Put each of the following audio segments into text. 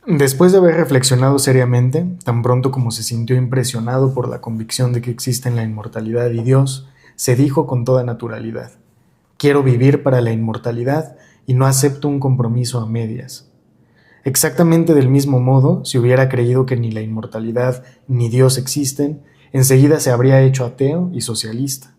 Después de haber reflexionado seriamente, tan pronto como se sintió impresionado por la convicción de que existen la inmortalidad y Dios, se dijo con toda naturalidad: quiero vivir para la inmortalidad y no acepto un compromiso a medias. Exactamente del mismo modo, si hubiera creído que ni la inmortalidad ni Dios existen, enseguida se habría hecho ateo y socialista,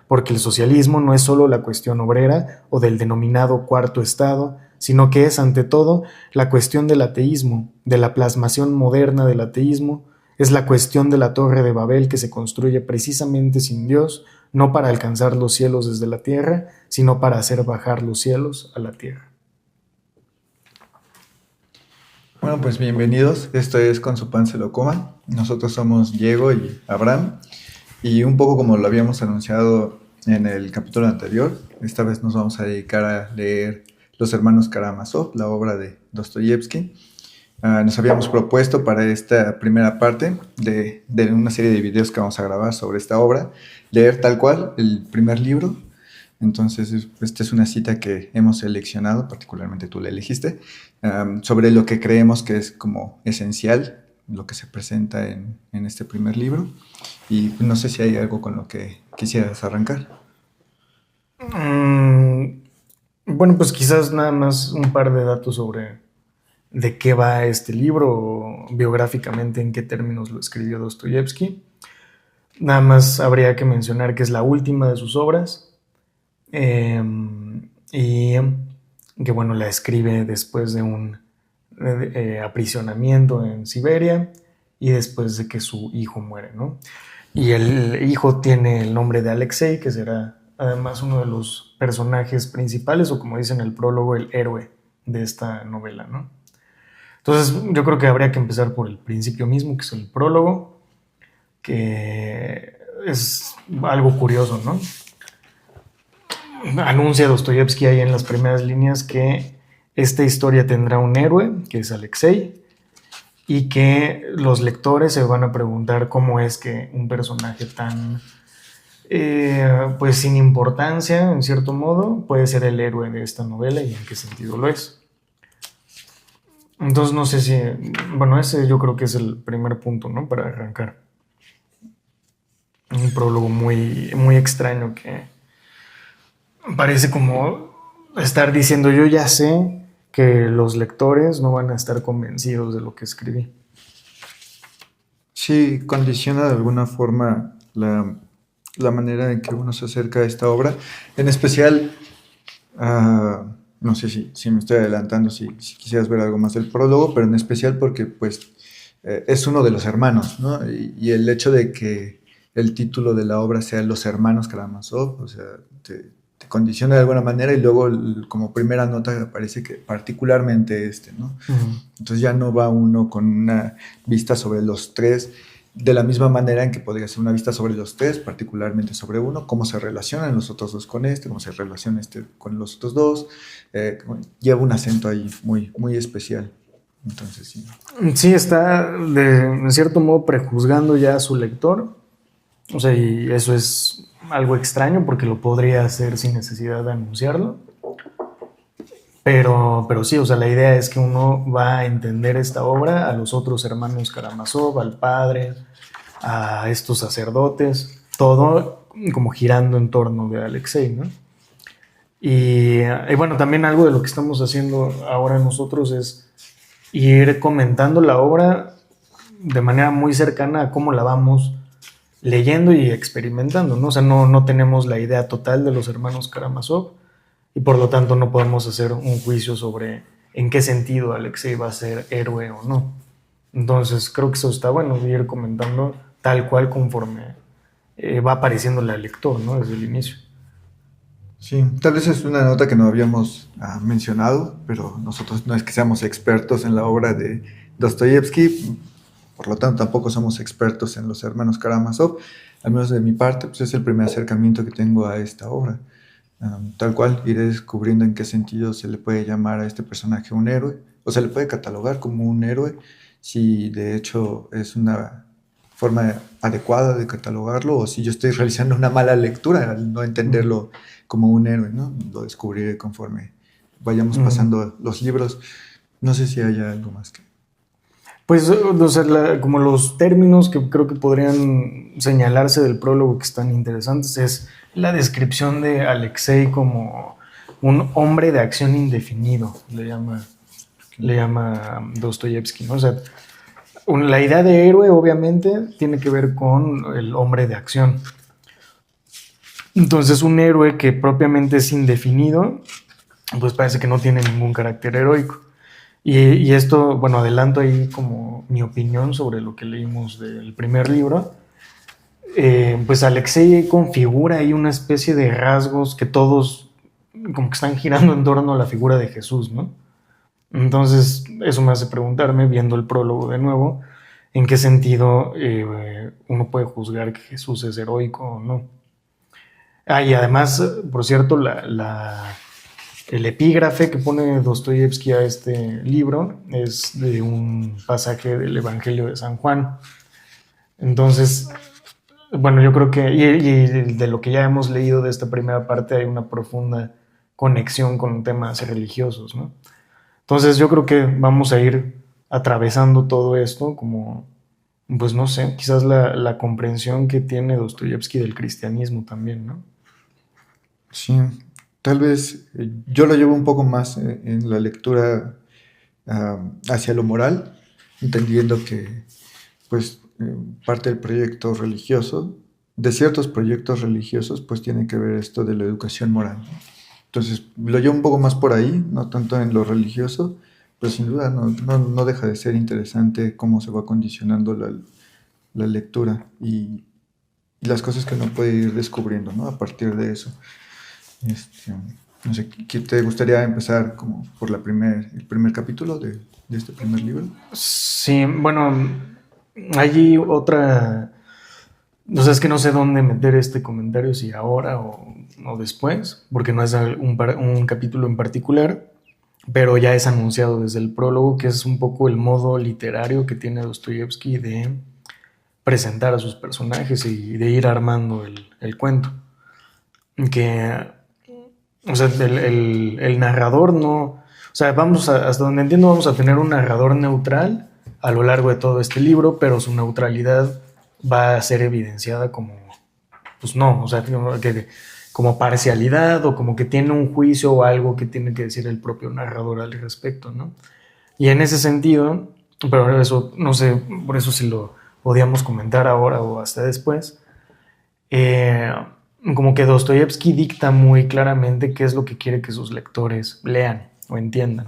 porque el socialismo no es solo la cuestión obrera o del denominado cuarto estado, sino que es ante todo la cuestión del ateísmo, de la plasmación moderna del ateísmo, es la cuestión de la torre de Babel que se construye precisamente sin Dios, no para alcanzar los cielos desde la tierra, sino para hacer bajar los cielos a la tierra. Bueno, pues bienvenidos. Esto es Con su pan se lo coman. Nosotros somos Diego y Abraham. Y un poco como lo habíamos anunciado en el capítulo anterior, esta vez nos vamos a dedicar a leer Los Hermanos Karamazov, la obra de Dostoyevsky. Nos habíamos propuesto para esta primera parte de una serie de videos que vamos a grabar sobre esta obra, leer tal cual el primer libro. Entonces, esta es una cita que hemos seleccionado, particularmente tú la elegiste, sobre lo que creemos que es como esencial, lo que se presenta en este primer libro. Y no sé si hay algo con lo que quisieras arrancar. Mm, bueno, pues quizás nada más un par de datos sobre de qué va este libro, o biográficamente en qué términos lo escribió Dostoyevsky. Nada más habría que mencionar que es la última de sus obras, eh, y que bueno, la escribe después de un aprisionamiento en Siberia y después de que su hijo muere, ¿no? Y el hijo tiene el nombre de Alexei, que será además uno de los personajes principales, o como dice en el prólogo, el héroe de esta novela, ¿no? Entonces yo creo que habría que empezar por el principio mismo, que es el prólogo, que es algo curioso, ¿no? Anuncia Dostoyevsky ahí en las primeras líneas que esta historia tendrá un héroe, que es Alexei, y que los lectores se van a preguntar cómo es que un personaje tan, pues sin importancia, en cierto modo, puede ser el héroe de esta novela y en qué sentido lo es. Entonces no sé si, bueno, ese yo creo que es el primer punto, ¿no? Para arrancar. Un prólogo muy, muy extraño que parece como estar diciendo: yo ya sé que los lectores no van a estar convencidos de lo que escribí. Sí, condiciona de alguna forma la manera en que uno se acerca a esta obra. En especial, no sé si me estoy adelantando, si quisieras ver algo más del prólogo, pero en especial porque pues es uno de los hermanos, ¿no? Y el hecho de que el título de la obra sea Los Hermanos Karamazov, o sea, te condiciona de alguna manera, y luego como primera nota aparece que particularmente ¿no? Entonces ya no va uno con una vista sobre los tres de la misma manera en que podría ser una vista sobre los tres, particularmente sobre uno, cómo se relacionan los otros dos con cómo se relaciona con los otros dos. Lleva un acento ahí muy, muy especial. Entonces, sí. Sí, está en cierto modo prejuzgando ya a su lector. O sea, y eso es algo extraño porque lo podría hacer sin necesidad de anunciarlo. Pero sí, o sea, la idea es que uno va a entender esta obra a los otros hermanos Karamazov, al padre, a estos sacerdotes, todo como girando en torno de Alexei, ¿no? Y bueno, también algo de lo que estamos haciendo ahora nosotros es ir comentando la obra de manera muy cercana a cómo la vamos leyendo y experimentando, ¿no? O sea, no tenemos la idea total de los hermanos Karamazov y por lo tanto no podemos hacer un juicio sobre en qué sentido Alexei va a ser héroe o no. Entonces creo que eso está bueno, ir comentando tal cual conforme va apareciéndole al lector, ¿no? Desde el inicio. Sí, tal vez es una nota que no habíamos mencionado, pero nosotros no es que seamos expertos en la obra de Dostoyevsky, por lo tanto tampoco somos expertos en los hermanos Karamazov. Al menos de mi parte, pues es el primer acercamiento que tengo a esta obra. Tal cual, iré descubriendo en qué sentido se le puede llamar a este personaje un héroe, o se le puede catalogar como un héroe, si de hecho es una forma adecuada de catalogarlo, o si yo estoy realizando una mala lectura al no entenderlo como un héroe, ¿no? Lo descubriré conforme vayamos pasando los libros. No sé si haya algo más que... Pues, o sea, como los términos que creo que podrían señalarse del prólogo que están interesantes es la descripción de Alexei como un hombre de acción indefinido, le llama Dostoyevsky, ¿no? O sea, la idea de héroe obviamente tiene que ver con el hombre de acción. Entonces un héroe que propiamente es indefinido, pues parece que no tiene ningún carácter heroico. Y esto, bueno, adelanto ahí como mi opinión sobre lo que leímos del primer libro. Pues Alexei configura ahí una especie de rasgos que todos como que están girando en torno a la figura de Jesús, ¿no? Entonces eso me hace preguntarme, viendo el prólogo de nuevo, en qué sentido uno puede juzgar que Jesús es heroico o no. Y además, por cierto, el epígrafe que pone Dostoyevsky a este libro es de un pasaje del Evangelio de San Juan. Entonces, bueno, yo creo que, y de lo que ya hemos leído de esta primera parte, hay una profunda conexión con temas religiosos, ¿no? Entonces yo creo que vamos a ir atravesando todo esto como, pues no sé, quizás la comprensión que tiene Dostoyevsky del cristianismo también, ¿no? Sí, tal vez yo lo llevo un poco más en la lectura hacia lo moral, entendiendo que pues parte del proyecto religioso, de ciertos proyectos religiosos, pues tiene que ver esto de la educación moral, ¿no? Entonces lo llevo un poco más por ahí, no tanto en lo religioso, pero sin duda no deja de ser interesante cómo se va condicionando la lectura y las cosas que uno puede ir descubriendo, ¿no? A partir de eso. Este, no sé, ¿te gustaría empezar como por el primer capítulo de este primer libro? Sí, bueno, allí otra... O sea, es que no sé dónde meter este comentario, si ahora o después, porque no es un capítulo en particular, pero ya es anunciado desde el prólogo, que es un poco el modo literario que tiene Dostoyevsky de presentar a sus personajes y de ir armando el cuento. Que, o sea, el narrador no... O sea, hasta donde entiendo, vamos a tener un narrador neutral a lo largo de todo este libro, pero su neutralidad va a ser evidenciada como, pues no, o sea, como parcialidad o como que tiene un juicio o algo que tiene que decir el propio narrador al respecto, ¿no? Y en ese sentido, pero eso, no sé, por eso si lo podíamos comentar ahora o hasta después, como que Dostoyevsky dicta muy claramente qué es lo que quiere que sus lectores lean o entiendan.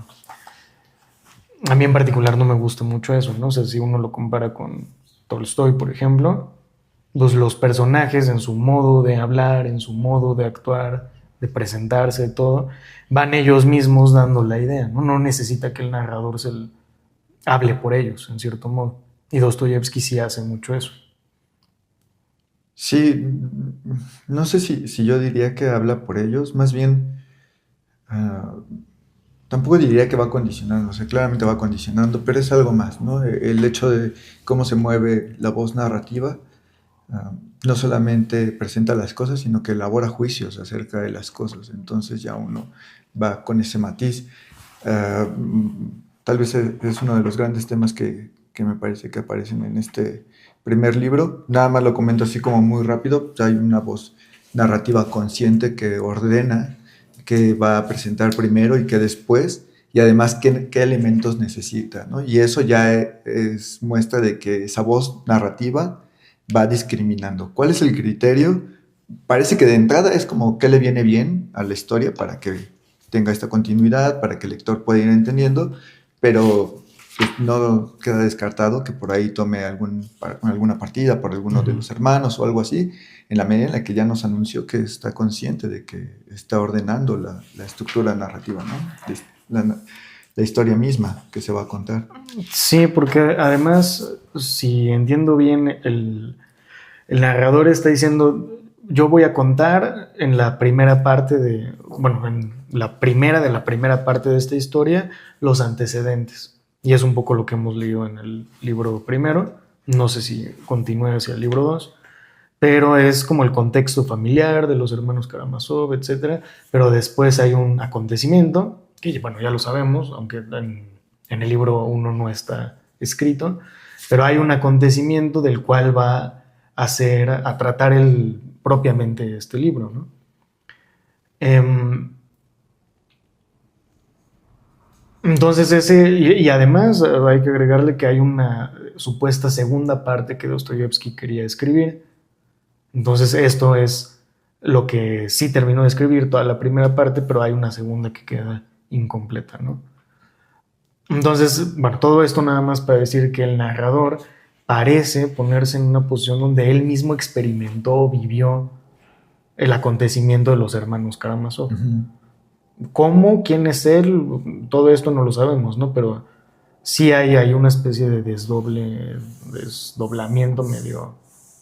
A mí en particular no me gusta mucho eso, ¿no? O sea, si uno lo compara con Tolstoy, por ejemplo, pues los personajes en su modo de hablar, en su modo de actuar, de presentarse, todo, van ellos mismos dando la idea, ¿no? No necesita que el narrador hable por ellos, en cierto modo. Y Dostoyevsky sí hace mucho eso. Sí, no sé si yo diría que habla por ellos, más bien ah, tampoco diría que va condicionando, o sea, claramente va condicionando, pero es algo más, ¿no? El hecho de cómo se mueve la voz narrativa, no solamente presenta las cosas, sino que elabora juicios acerca de las cosas, entonces ya uno va con ese matiz. Ah, Tal vez es uno de los grandes temas que me parece que aparecen en este primer libro. Nada más lo comento así como muy rápido. Hay una voz narrativa consciente que ordena qué va a presentar primero y qué después, y además qué elementos necesita, ¿no? Y eso ya es muestra de que esa voz narrativa va discriminando. ¿Cuál es el criterio? Parece que de entrada es como qué le viene bien a la historia para que tenga esta continuidad, para que el lector pueda ir entendiendo, pero pues, no queda descartado que por ahí tome alguna partida por alguno de los hermanos o algo así, en la medida en la que ya nos anunció que está consciente de que está ordenando la estructura narrativa, ¿no? La historia misma que se va a contar. Sí, porque además, si entiendo bien, el narrador está diciendo, yo voy a contar en la primera parte en la primera parte de esta historia, los antecedentes. Y es un poco lo que hemos leído en el libro primero. No sé si continúe hacia el libro 2, pero es como el contexto familiar de los hermanos Karamazov, etcétera. Pero después hay un acontecimiento que, bueno, ya lo sabemos, aunque en el libro 1 no está escrito, pero hay un acontecimiento del cual va a tratar propiamente este libro, ¿no? Entonces y además hay que agregarle que hay una supuesta segunda parte que Dostoyevsky quería escribir. Entonces esto es lo que sí terminó de escribir, toda la primera parte, pero hay una segunda que queda incompleta, ¿no? Entonces, bueno, todo esto nada más para decir que el narrador parece ponerse en una posición donde él mismo experimentó, vivió el acontecimiento de los hermanos Karamazov. Ujú. ¿Cómo? ¿Quién es él? Todo esto no lo sabemos, ¿no? Pero sí hay una especie de desdoblamiento medio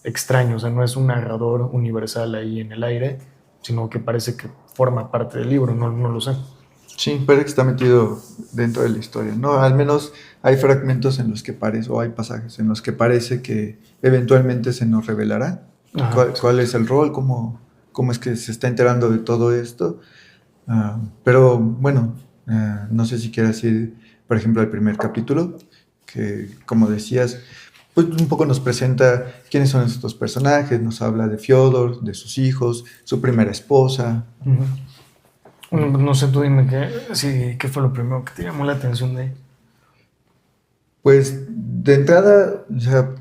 extraño. O sea, no es un narrador universal ahí en el aire, sino que parece que forma parte del libro, no lo sé. Sí, parece que está metido dentro de la historia, ¿no? Al menos hay fragmentos en los que parece, o hay pasajes en los que parece que eventualmente se nos revelará cuál es el rol, cómo es que se está enterando de todo esto. Pero bueno, no sé si quieres ir, por ejemplo, al primer capítulo, que como decías, pues un poco nos presenta quiénes son estos personajes, nos habla de Fyodor, de sus hijos, su primera esposa. No sé, tú dime qué fue lo primero que te llamó la atención de... Pues de entrada, o sea,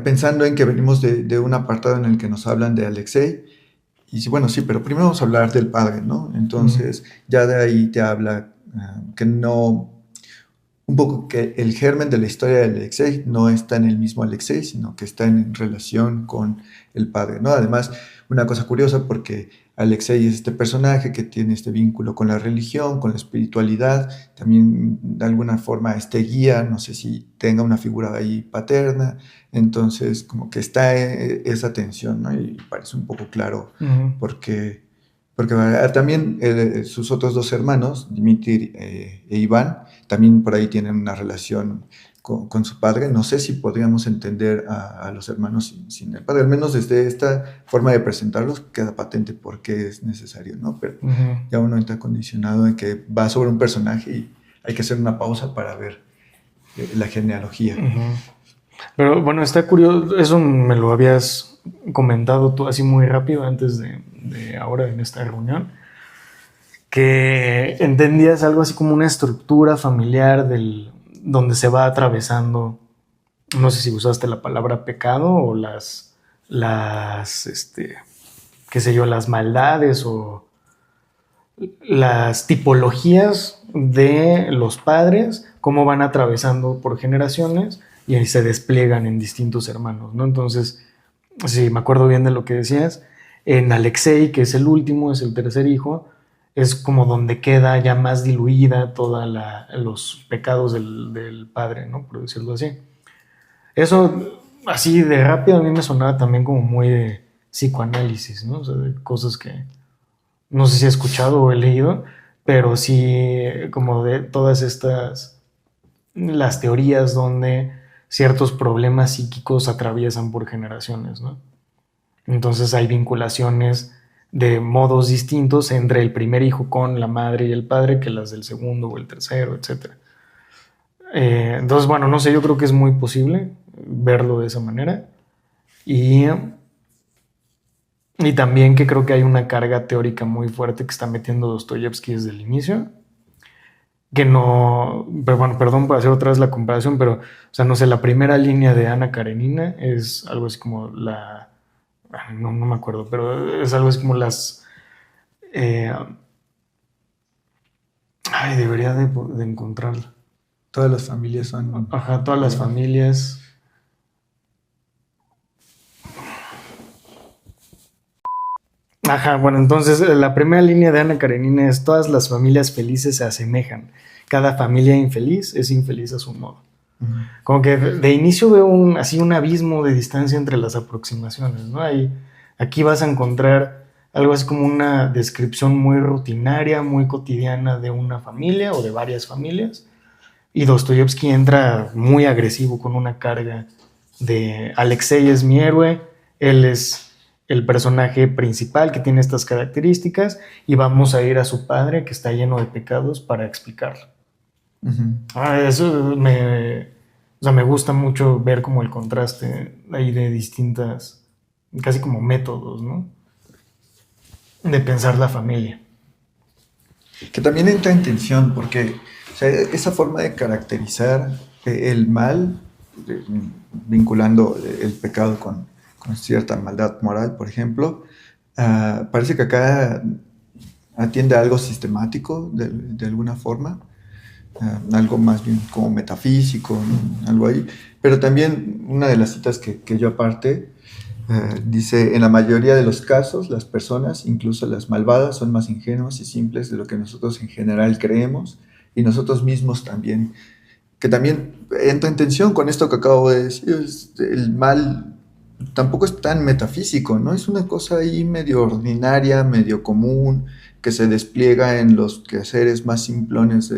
pensando en que venimos de un apartado en el que nos hablan de Alexei, y bueno, sí, pero primero vamos a hablar del padre, ¿no? Entonces, ya de ahí te habla que no, un poco que el germen de la historia de Alexei no está en el mismo Alexei, sino que está en relación con el padre, ¿no? Además, una cosa curiosa porque Alexei es este personaje que tiene este vínculo con la religión, con la espiritualidad, también de alguna forma este guía, no sé si tenga una figura ahí paterna, entonces como que está esa tensión, ¿no? Y parece un poco claro porque también sus otros dos hermanos, Dmitri e Iván, también por ahí tienen una relación con su padre. No sé si podríamos entender a los hermanos sin el padre, al menos desde esta forma de presentarlos queda patente por qué es necesario, ¿no? Pero ya uno está condicionado en que va sobre un personaje y hay que hacer una pausa para ver la genealogía. Pero bueno, está curioso, eso me lo habías comentado tú así muy rápido antes de ahora en esta reunión, que entendías algo así como una estructura familiar donde se va atravesando, no sé si usaste la palabra pecado o qué sé yo, las maldades o las tipologías de los padres, cómo van atravesando por generaciones y ahí se despliegan en distintos hermanos, ¿no? Entonces, sí, me acuerdo bien de lo que decías. En Alexei, que es el último, es el tercer hijo, es como donde queda ya más diluida todos los pecados del padre, ¿no? Por decirlo así. Eso, así de rápido, a mí me sonaba también como muy de psicoanálisis, ¿no? O sea, de cosas que no sé si he escuchado o he leído, pero sí como de todas las teorías donde ciertos problemas psíquicos atraviesan por generaciones, ¿no? Entonces hay vinculaciones de modos distintos entre el primer hijo con la madre y el padre que las del segundo o el tercero, etc. Entonces, bueno, no sé, yo creo que es muy posible verlo de esa manera. Y también que creo que hay una carga teórica muy fuerte que está metiendo Dostoyevsky desde el inicio. Que no, pero bueno, perdón por hacer otra vez la comparación, pero, o sea, no sé, la primera línea de Ana Karenina es algo así como no me acuerdo, pero es algo así como debería de encontrarla. Todas las familias son... Ajá, todas las familias. Ajá, bueno, entonces la primera línea de Ana Karenina es: todas las familias felices se asemejan. Cada familia infeliz es infeliz a su modo. Como que de inicio veo así un abismo de distancia entre las aproximaciones, ¿no? Aquí vas a encontrar algo así como una descripción muy rutinaria, muy cotidiana de una familia o de varias familias. Y Dostoyevsky entra muy agresivo con una carga de Alexei es mi héroe, él es el personaje principal que tiene estas características y vamos a ir a su padre que está lleno de pecados para explicarlo. Eso me gusta mucho ver como el contraste ahí de distintas, casi como métodos, ¿no? De pensar la familia. Que también entra en tensión, porque o sea, esa forma de caracterizar el mal, vinculando el pecado con cierta maldad moral, por ejemplo, parece que acá atiende a algo sistemático de alguna forma, algo más bien como metafísico, ¿no? Algo ahí. Pero también una de las citas que yo aparte dice, en la mayoría de los casos, las personas, incluso las malvadas, son más ingenuas y simples de lo que nosotros en general creemos, y nosotros mismos también, que también entra en tensión con esto que acabo de decir. El mal tampoco es tan metafísico, ¿no? Es una cosa ahí medio ordinaria, medio común, que se despliega en los quehaceres más simplones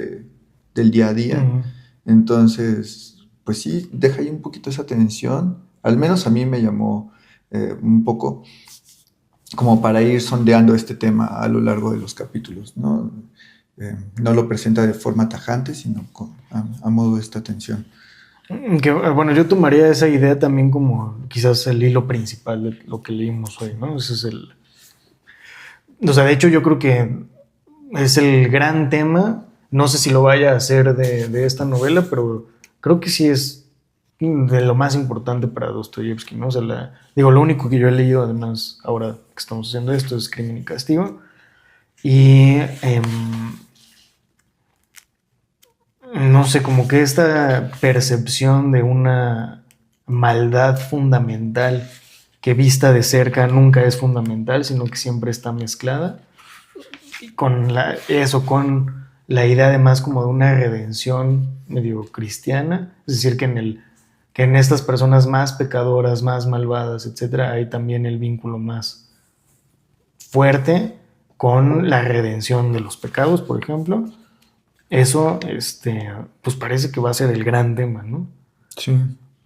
del día a día. Entonces, pues sí, deja ahí un poquito esa tensión. Al menos a mí me llamó un poco como para ir sondeando este tema a lo largo de los capítulos, ¿no? No lo presenta de forma tajante, sino a modo de esta tensión. Bueno, yo tomaría esa idea también como quizás el hilo principal de lo que leímos hoy, ¿no? Ese es o sea, de hecho yo creo que es el gran tema. No sé si lo vaya a hacer de esta novela, pero creo que sí es de lo más importante para Dostoyevsky, ¿no? O sea, lo único que yo he leído, además, ahora que estamos haciendo esto, es Crimen y Castigo. Y no sé, como que esta percepción de una maldad fundamental que vista de cerca nunca es fundamental, sino que siempre está mezclada con con la idea además como de una redención medio cristiana, es decir, que en estas personas más pecadoras, más malvadas, etcétera, hay también el vínculo más fuerte con la redención de los pecados, por ejemplo. Eso, pues parece que va a ser el gran tema, ¿no? Sí.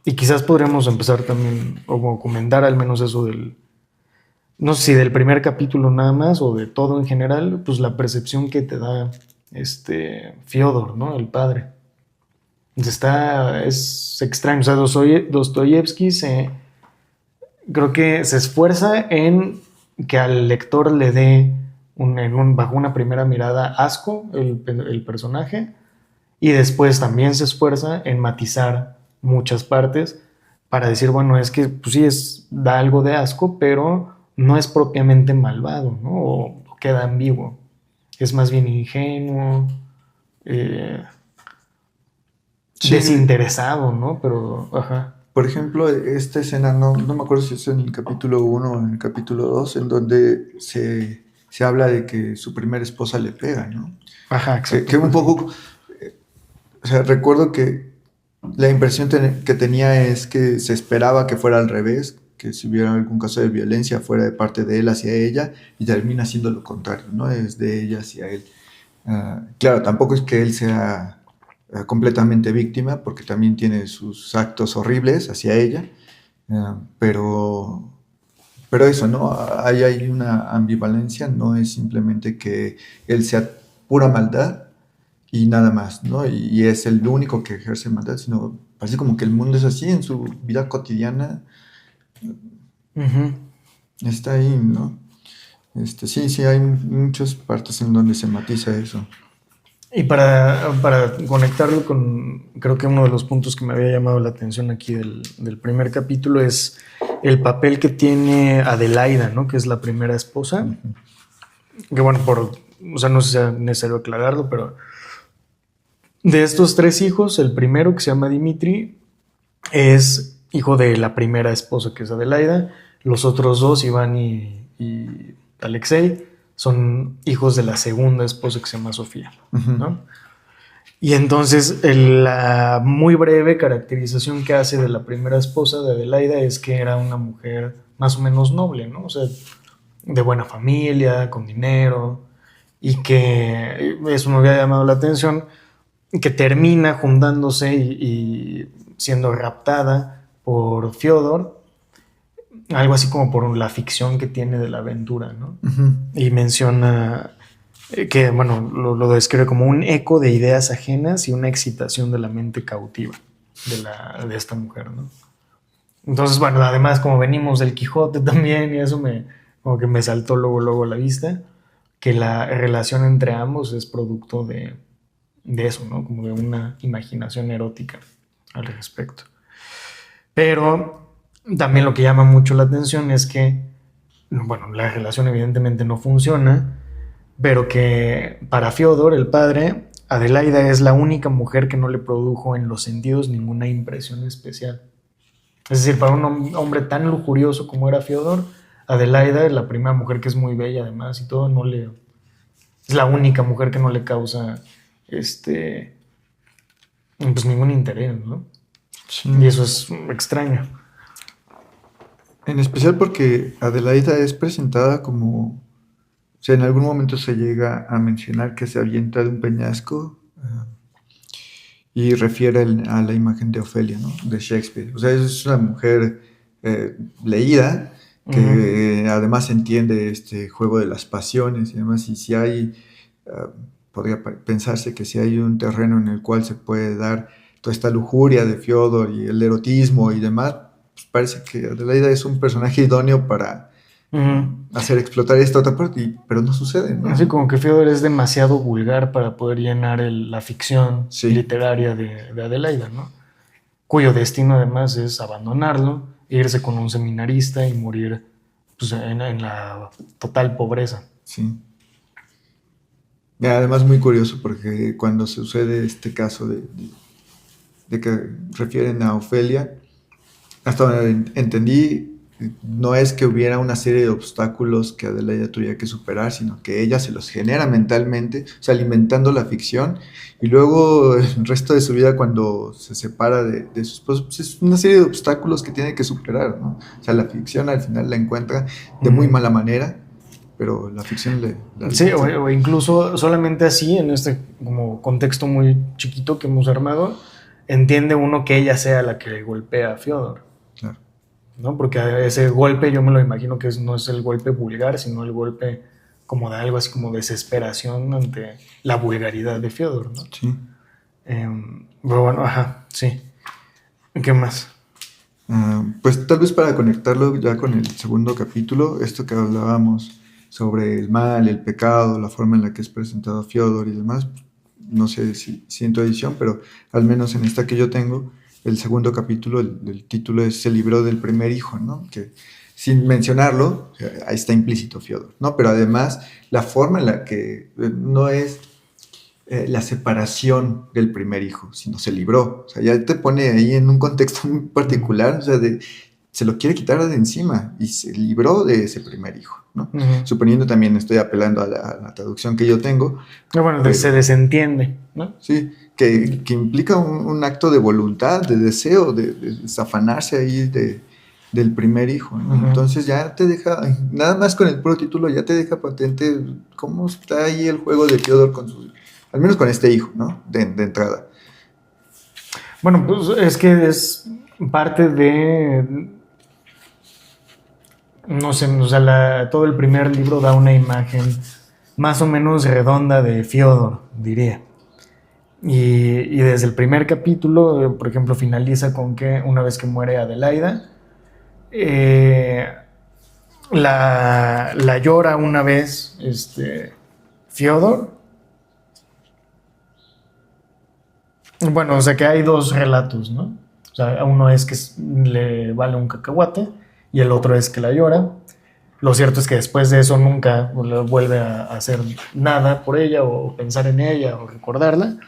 Y quizás podríamos empezar también, o comentar al menos eso no sé si del primer capítulo nada más, o de todo en general, pues la percepción que te da Fiodor, ¿no? El padre. Es extraño, o sea, Dostoyevsky creo que se esfuerza en que al lector le dé bajo una primera mirada asco el personaje, y después también se esfuerza en matizar muchas partes para decir, bueno, es que pues sí da algo de asco, pero no es propiamente malvado, ¿no? O queda ambiguo. Es más bien ingenuo, sí, desinteresado, ¿no? Pero, ajá. Por ejemplo, esta escena, no me acuerdo si es en el capítulo 1 o en el capítulo 2, en donde se habla de que su primera esposa le pega, ¿no? Ajá, exacto. Que un poco, o sea, recuerdo que la impresión que tenía es que se esperaba que fuera al revés, que si hubiera algún caso de violencia fuera de parte de él hacia ella, y termina siendo lo contrario, ¿no? Es de ella hacia él. Claro, tampoco es que él sea completamente víctima, porque también tiene sus actos horribles hacia ella, pero eso, ¿no? Hay una ambivalencia, no es simplemente que él sea pura maldad y nada más, ¿no? Y es el único que ejerce maldad, sino parece como que el mundo es así en su vida cotidiana. Uh-huh. Está ahí, ¿no? Sí, hay muchas partes en donde se matiza eso. Y para conectarlo con, creo que uno de los puntos que me había llamado la atención aquí del primer capítulo es el papel que tiene Adelaida, ¿no? Que es la primera esposa. Uh-huh. Que bueno, o sea, no sé si sea necesario aclararlo, pero de estos 3 hijos, el primero, que se llama Dimitri, es hijo de la primera esposa, que es Adelaida. Los otros 2, Iván y Alexei, son hijos de la segunda esposa, que se llama Sofía, uh-huh, ¿no? Y entonces la muy breve caracterización que hace de la primera esposa de Adelaida es que era una mujer más o menos noble, ¿no? O sea, de buena familia, con dinero, y que eso me había llamado la atención, que termina juntándose y siendo raptada por Fiodor, algo así como por la ficción que tiene de la aventura, ¿no? Uh-huh. Y menciona que, bueno, lo describe como un eco de ideas ajenas y una excitación de la mente cautiva de esta mujer, ¿no? Entonces, bueno, además como venimos del Quijote también y eso como que me saltó luego a la vista, que la relación entre ambos es producto de eso, ¿no? Como de una imaginación erótica al respecto. Pero también lo que llama mucho la atención es que, bueno, la relación evidentemente no funciona, pero que para Fiodor, el padre, Adelaida es la única mujer que no le produjo en los sentidos ninguna impresión especial. Es decir, para un hombre tan lujurioso como era Fiodor, Adelaida, la primera mujer que es muy bella además y todo, es la única mujer que no le causa pues ningún interés, ¿no? Sí. Y eso es extraño. En especial porque Adelaida es presentada como, o sea, en algún momento se llega a mencionar que se avienta de un peñasco y refiere a la imagen de Ofelia, ¿no? De Shakespeare. O sea, es una mujer leída que además entiende este juego de las pasiones y demás. Y si hay, podría pensarse que si hay un terreno en el cual se puede dar toda esta lujuria de Fiodor y el erotismo y demás, pues parece que Adelaida es un personaje idóneo para hacer explotar esta otra parte, pero no sucede, ¿no? Así como que Fiodor es demasiado vulgar para poder llenar la ficción literaria de Adelaida, ¿no? Cuyo destino además es abandonarlo, irse con un seminarista y morir pues, en la total pobreza. Sí. Y además muy curioso porque cuando sucede este caso de que refieren a Ofelia, hasta donde entendí, no es que hubiera una serie de obstáculos que Adelaida tuviera que superar, sino que ella se los genera mentalmente, o sea, alimentando la ficción, y luego el resto de su vida cuando se separa de su esposo, pues es una serie de obstáculos que tiene que superar, ¿no? O sea, la ficción al final la encuentra de muy mala manera, pero la ficción sí, o incluso solamente así, en este como contexto muy chiquito que hemos armado, entiende uno que ella sea la que golpea a Fiodor. Claro. ¿No? Porque ese golpe yo me lo imagino que no es el golpe vulgar, sino el golpe como de algo así como desesperación ante la vulgaridad de Fiodor, ¿no? Sí. Pero bueno, ajá, sí. ¿Qué más? Pues tal vez para conectarlo ya con el segundo capítulo, esto que hablábamos sobre el mal, el pecado, la forma en la que es presentado Fiodor y demás, no sé si en tu edición, pero al menos en esta que yo tengo, el segundo capítulo, el título es Se libró del primer hijo, ¿no? Que sin mencionarlo, ahí está implícito Fiodor, ¿no? Pero además la forma en la que no es la separación del primer hijo, sino se libró. O sea, ya te pone ahí en un contexto muy particular, o sea, se lo quiere quitar de encima y se libró de ese primer hijo, ¿no? Suponiendo también, estoy apelando a la traducción que yo tengo. Bueno, pero, se desentiende, ¿no? Sí, que implica un acto de voluntad, de deseo, de desafanarse ahí del primer hijo, ¿no? Entonces ya te deja, nada más con el puro título, ya te deja patente cómo está ahí el juego de Fiodor con sus, al menos con este hijo, ¿no? De entrada. Bueno, pues es que es parte de, no sé, o sea, todo el primer libro da una imagen más o menos redonda de Fiodor, diría. Y desde el primer capítulo, por ejemplo, finaliza con que una vez que muere Adelaida, la llora una vez Fiodor. Bueno, o sea que hay dos relatos, ¿no? O sea, uno es que le vale un cacahuate y el otro es que la llora. Lo cierto es que después de eso nunca vuelve a hacer nada por ella o pensar en ella o recordarla.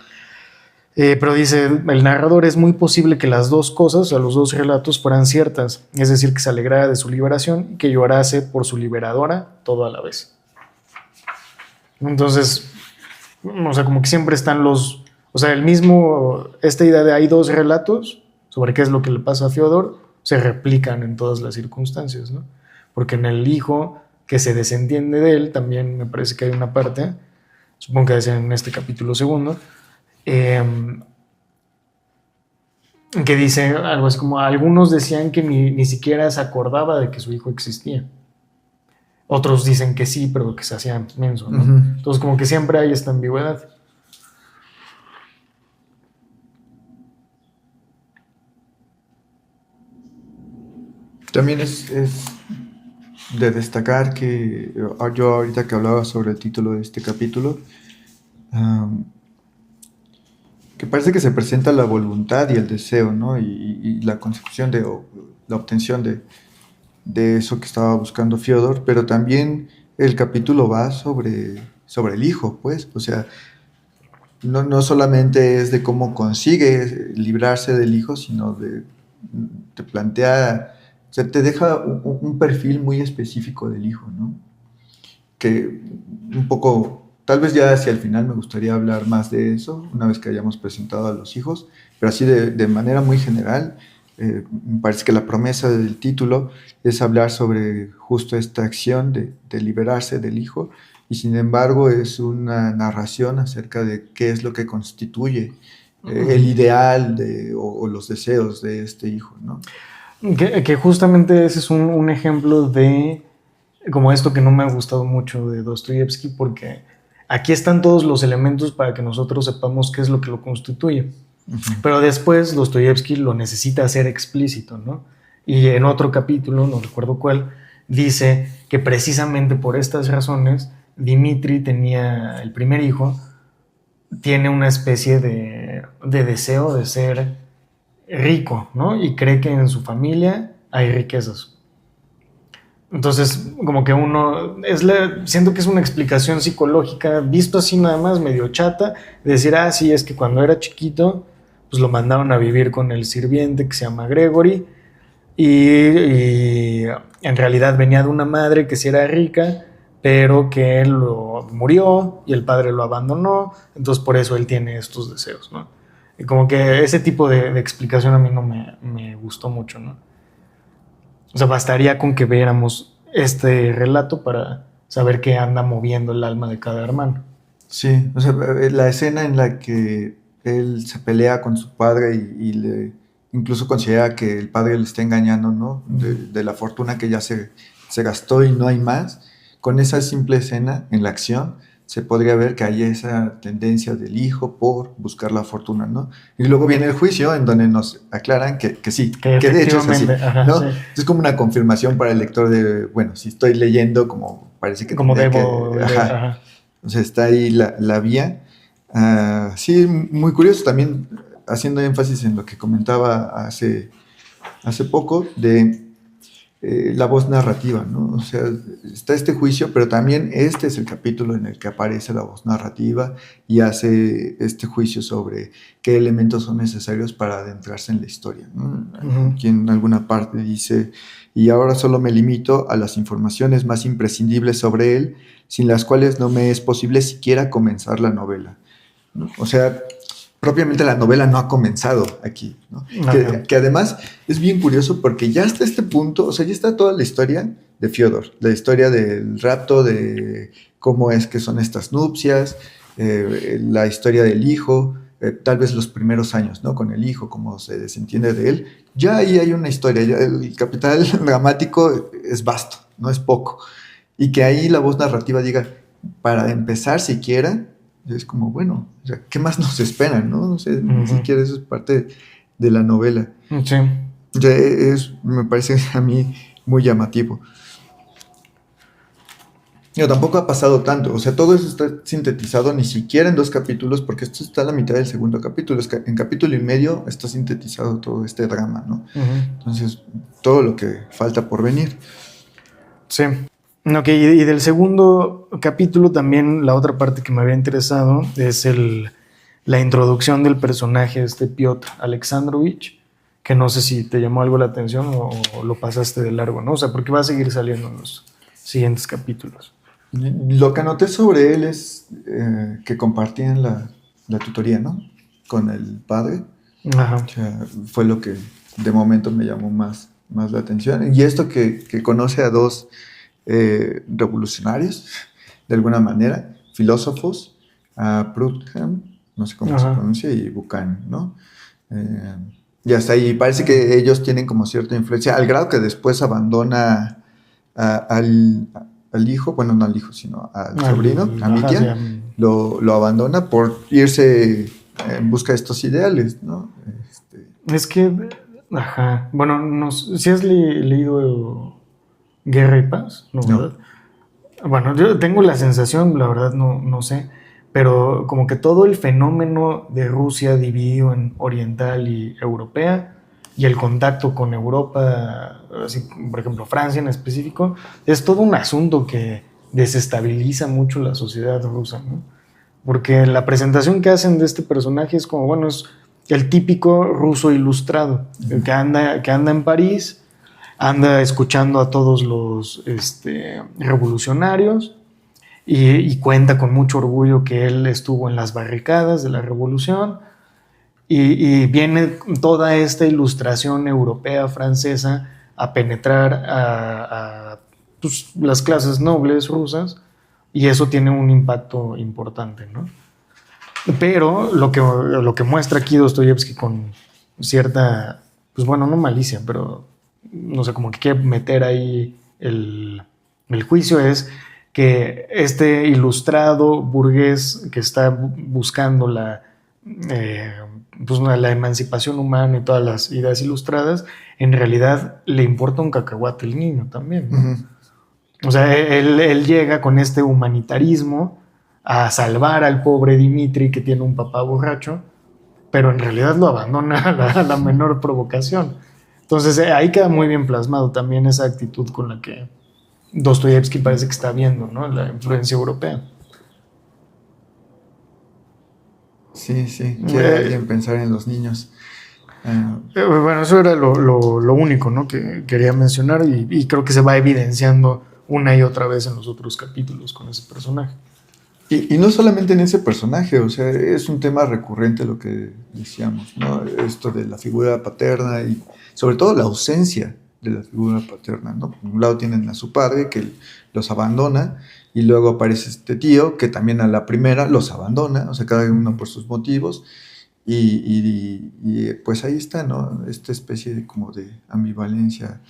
Pero dice, el narrador, es muy posible que las dos cosas, o sea, los dos relatos fueran ciertas, es decir, que se alegrara de su liberación y que llorase por su liberadora todo a la vez. Entonces, o sea, como que siempre están o sea, esta idea de hay dos relatos sobre qué es lo que le pasa a Fiodor, se replican en todas las circunstancias, ¿no? Porque en el hijo que se desentiende de él, también me parece que hay una parte, supongo que es en este capítulo segundo, que dice algo así como, algunos decían que ni siquiera se acordaba de que su hijo existía. Otros dicen que sí, pero que se hacía menso, ¿no? Ujú. Entonces como que siempre hay esta ambigüedad. También es de destacar que yo ahorita que hablaba sobre el título de este capítulo, um, que parece que se presenta la voluntad y el deseo, ¿no? Y la consecución o la obtención de eso que estaba buscando Fyodor, pero también el capítulo va sobre el hijo, pues, o sea, no solamente es de cómo consigue librarse del hijo, sino te plantea, o sea, te deja un perfil muy específico del hijo, ¿no? Que un poco, tal vez ya hacia el final me gustaría hablar más de eso, una vez que hayamos presentado a los hijos, pero así de manera muy general, me parece que la promesa del título es hablar sobre justo esta acción de liberarse del hijo, y sin embargo es una narración acerca de qué es lo que constituye el ideal o los deseos de este hijo, ¿no? Que justamente ese es un ejemplo de como esto que no me ha gustado mucho de Dostoyevsky, porque aquí están todos los elementos para que nosotros sepamos qué es lo que lo constituye. Uh-huh. Pero después Dostoyevsky lo necesita hacer explícito, ¿no? Y en otro capítulo, no recuerdo cuál, dice que precisamente por estas razones Dmitri tenía, el primer hijo, tiene una especie de deseo de ser rico, ¿no? Y cree que en su familia hay riquezas. Entonces, como que siento que es una explicación psicológica, visto así nada más, medio chata, de decir, sí, es que cuando era chiquito, pues lo mandaron a vivir con el sirviente que se llama Gregory, y en realidad venía de una madre que sí era rica, pero que él murió y el padre lo abandonó, entonces por eso él tiene estos deseos, ¿no? Y como que ese tipo de explicación a mí no me gustó mucho, ¿no? O sea, bastaría con que viéramos este relato para saber qué anda moviendo el alma de cada hermano. Sí, o sea, la escena en la que él se pelea con su padre y incluso considera que el padre le está engañando, ¿no? De la fortuna que ya se gastó y no hay más. Con esa simple escena en la acción se podría ver que hay esa tendencia del hijo por buscar la fortuna, ¿no? Y luego viene el juicio en donde nos aclaran que sí, que de hecho es así, ajá, ¿no? Sí. Es como una confirmación para el lector de, bueno, si estoy leyendo como parece que... Como debo... Ajá. O sea, está ahí la vía. Sí, muy curioso también, haciendo énfasis en lo que comentaba hace poco, de la voz narrativa, ¿no? O sea, está este juicio, pero también este es el capítulo en el que aparece la voz narrativa y hace este juicio sobre qué elementos son necesarios para adentrarse en la historia, ¿no? Uh-huh. Aquí en alguna parte dice, y ahora solo me limito a las informaciones más imprescindibles sobre él, sin las cuales no me es posible siquiera comenzar la novela, ¿no? O sea, propiamente la novela no ha comenzado aquí, ¿no? Que además es bien curioso porque ya hasta este punto, o sea, ya está toda la historia de Fyodor, la historia del rapto, de cómo es que son estas nupcias, la historia del hijo, tal vez los primeros años, ¿no? Con el hijo, cómo se desentiende de él. Ya ahí hay una historia, ya el capital dramático es vasto, no es poco. Y que ahí la voz narrativa diga, para empezar siquiera, es como, bueno, o sea, ¿qué más nos espera, no? O sea, ni siquiera eso es parte de la novela. Sí. O sea, me parece a mí muy llamativo. No, tampoco ha pasado tanto, o sea, todo eso está sintetizado ni siquiera en 2 capítulos, porque esto está a la mitad del segundo capítulo, es que en capítulo y medio está sintetizado todo este drama, ¿no? Entonces, todo lo que falta por venir. Sí. Ok, y del segundo capítulo también la otra parte que me había interesado es la introducción del personaje Piotr Alexandrovich, que no sé si te llamó algo la atención o lo pasaste de largo, ¿no? O sea, porque va a seguir saliendo en los siguientes capítulos. Lo que anoté sobre él es que compartían la tutoría, ¿no? Con el padre. Ajá. O sea, fue lo que de momento me llamó más la atención. Y esto que conoce a 2 revolucionarios, de alguna manera, filósofos, a Prutham, no sé cómo se pronuncia, y Buchanan, ¿no? Y hasta ahí parece que ellos tienen como cierta influencia, al grado que después abandona al hijo, bueno, no al hijo, sino al sobrino, a ajá, sí, Mitya, lo abandona por irse en busca de estos ideales, ¿no? es que, ajá, bueno, no, si has leído Guerra y Paz, ¿no, No. verdad? Bueno, yo tengo la sensación, la verdad no sé, pero como que todo el fenómeno de Rusia dividido en oriental y europea y el contacto con Europa, así, por ejemplo Francia en específico, es todo un asunto que desestabiliza mucho la sociedad rusa, ¿no? Porque la presentación que hacen de este personaje es como, bueno, es el típico ruso ilustrado, Uh-huh. que anda en París, anda escuchando a todos los revolucionarios y cuenta con mucho orgullo que él estuvo en las barricadas de la revolución y viene toda esta ilustración europea francesa a penetrar a pues, las clases nobles rusas y eso tiene un impacto importante, ¿no? Pero lo que muestra aquí Dostoyevsky con cierta, pues bueno, no malicia, pero no sé, como que quiere meter ahí el juicio es que este ilustrado burgués que está buscando eh, pues la emancipación humana y todas las ideas ilustradas, en realidad le importa un cacahuate el niño también, ¿no? Uh-huh. O sea, él llega con este humanitarismo a salvar al pobre Dimitri que tiene un papá borracho, pero en realidad lo abandona a la menor provocación. Entonces ahí queda muy bien plasmado también esa actitud con la que Dostoyevsky parece que está viendo, ¿no? La influencia europea. Sí, sí, quiere alguien pensar en los niños. Bueno, eso era lo único, ¿no? Que quería mencionar y creo que se va evidenciando una y otra vez en los otros capítulos con ese personaje. Y no solamente en ese personaje, o sea, es un tema recurrente lo que decíamos, ¿no? Esto de la figura paterna y sobre todo la ausencia de la figura paterna, ¿no? Por un lado tienen a su padre que los abandona y luego aparece este tío que también a la primera los abandona, o sea, cada uno por sus motivos y pues ahí está, ¿no? Esta especie de como de ambivalencia.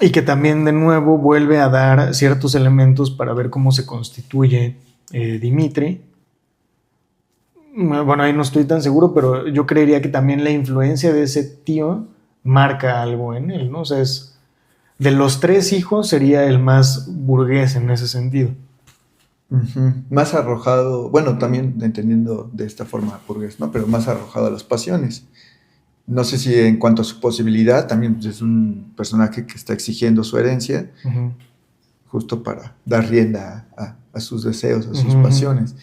Y que también de nuevo vuelve a dar ciertos elementos para ver cómo se constituye Dimitri. Bueno, ahí no estoy tan seguro, pero yo creería que también la influencia de ese tío marca algo en él, ¿no? O sea, de los tres hijos sería el más burgués en ese sentido. Uh-huh. Más arrojado, bueno, también entendiendo de esta forma burgués, ¿no? Pero más arrojado a las pasiones. No sé si en cuanto a su posibilidad, también es un personaje que está exigiendo su herencia, Uh-huh. justo para dar rienda a sus deseos, a sus Uh-huh. pasiones.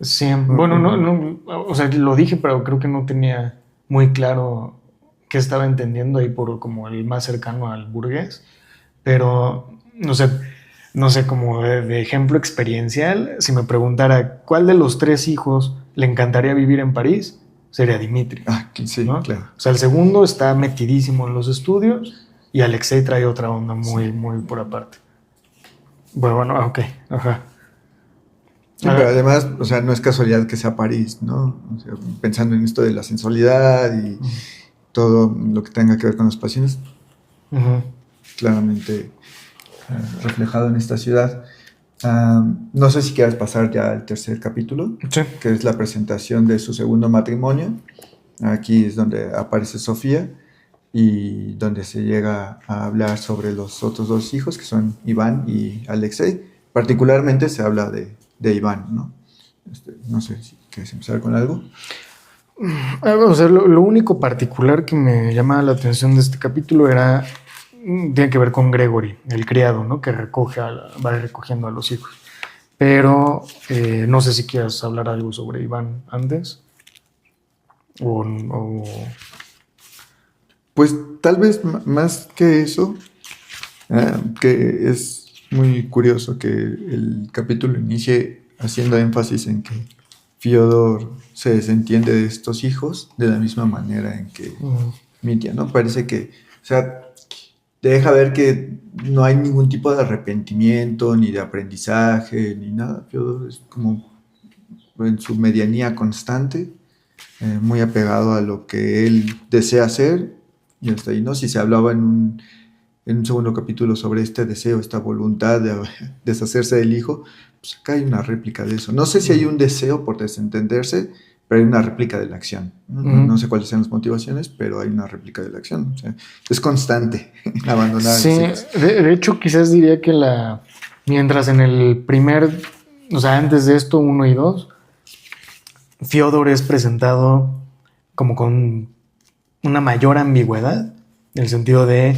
Sí, bueno, no, o sea, lo dije, pero creo que no tenía muy claro qué estaba entendiendo ahí por como el más cercano al burgués, pero no sé, como de ejemplo experiencial, si me preguntara cuál de los tres hijos le encantaría vivir en París, sería Dimitri, Sí, ¿no? claro. O sea, el segundo está metidísimo en los estudios y Alexei trae otra onda muy, muy por aparte. Bueno, ok, ajá. Sí, pero además, o sea, no es casualidad que sea París, ¿no? O sea, pensando en esto de la sensualidad y todo lo que tenga que ver con las pasiones, Uh-huh. claramente reflejado en esta ciudad. No sé si quieras pasar ya al tercer capítulo, Sí. que es la presentación de su segundo matrimonio. Aquí es donde aparece Sofía y donde se llega a hablar sobre los otros dos hijos, que son Iván y Alexei. Particularmente se habla de Iván, ¿no? No sé si quieres empezar con algo. O sea, lo único particular que me llamaba la atención de este capítulo tiene que ver con Gregory, el criado, ¿no? Que va recogiendo a los hijos. Pero no sé si quieras hablar algo sobre Iván antes. O... Pues tal vez más que eso, que es muy curioso que el capítulo inicie haciendo énfasis en que Fiodor se desentiende de estos hijos de la misma manera en que Mitya, ¿no? Parece que, o sea, te deja ver que no hay ningún tipo de arrepentimiento, ni de aprendizaje, ni nada. Fiodor es como en su medianía constante, muy apegado a lo que él desea hacer, y hasta ahí, ¿no? Si se hablaba en en un segundo capítulo sobre este deseo, esta voluntad de deshacerse del hijo, pues acá hay una réplica de eso. No sé si hay un deseo por desentenderse, pero hay una réplica de la acción. No sé cuáles sean las motivaciones, pero hay una réplica de la acción. O sea, es constante abandonar. Sí, de hecho quizás diría que mientras en el primer, o sea, antes de esto, 1 y 2, Fyodor es presentado como con una mayor ambigüedad, en el sentido de,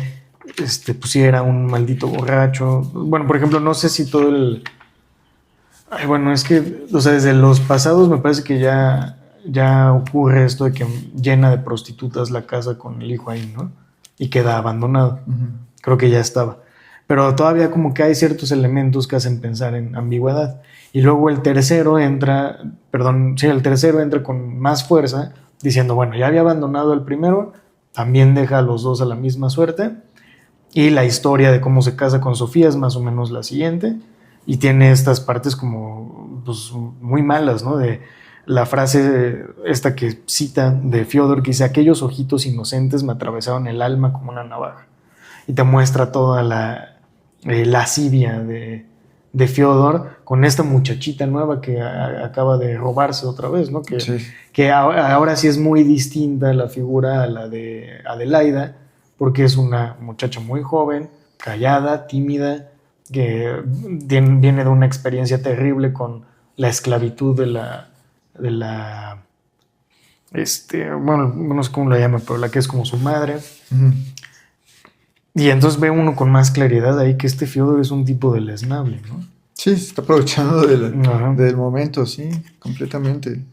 pues sí era un maldito borracho. Bueno, por ejemplo, no sé si todo el... Ay, bueno, es que, o sea, desde los pasados me parece que ya ocurre esto de que llena de prostitutas la casa con el hijo ahí, ¿no? Y queda abandonado. Creo que ya estaba. Pero todavía como que hay ciertos elementos que hacen pensar en ambigüedad. Y luego el tercero entra con más fuerza, diciendo, bueno, ya había abandonado el primero, también deja a los dos a la misma suerte. Y la historia de cómo se casa con Sofía es más o menos la siguiente. Y tiene estas partes como pues, muy malas, ¿no? De la frase esta que cita de Fyodor, que dice, aquellos ojitos inocentes me atravesaron el alma como una navaja. Y te muestra toda la lascivia de Fyodor con esta muchachita nueva que acaba de robarse otra vez, ¿no? Que ahora sí es muy distinta la figura a la de Adelaida, porque es una muchacha muy joven, callada, tímida, que viene de una experiencia terrible con la esclavitud de la bueno, no sé cómo la llama, pero la que es como su madre. Y entonces ve uno con más claridad ahí que Fyodor es un tipo deleznable, ¿no? Sí, se está aprovechando del momento, sí, completamente.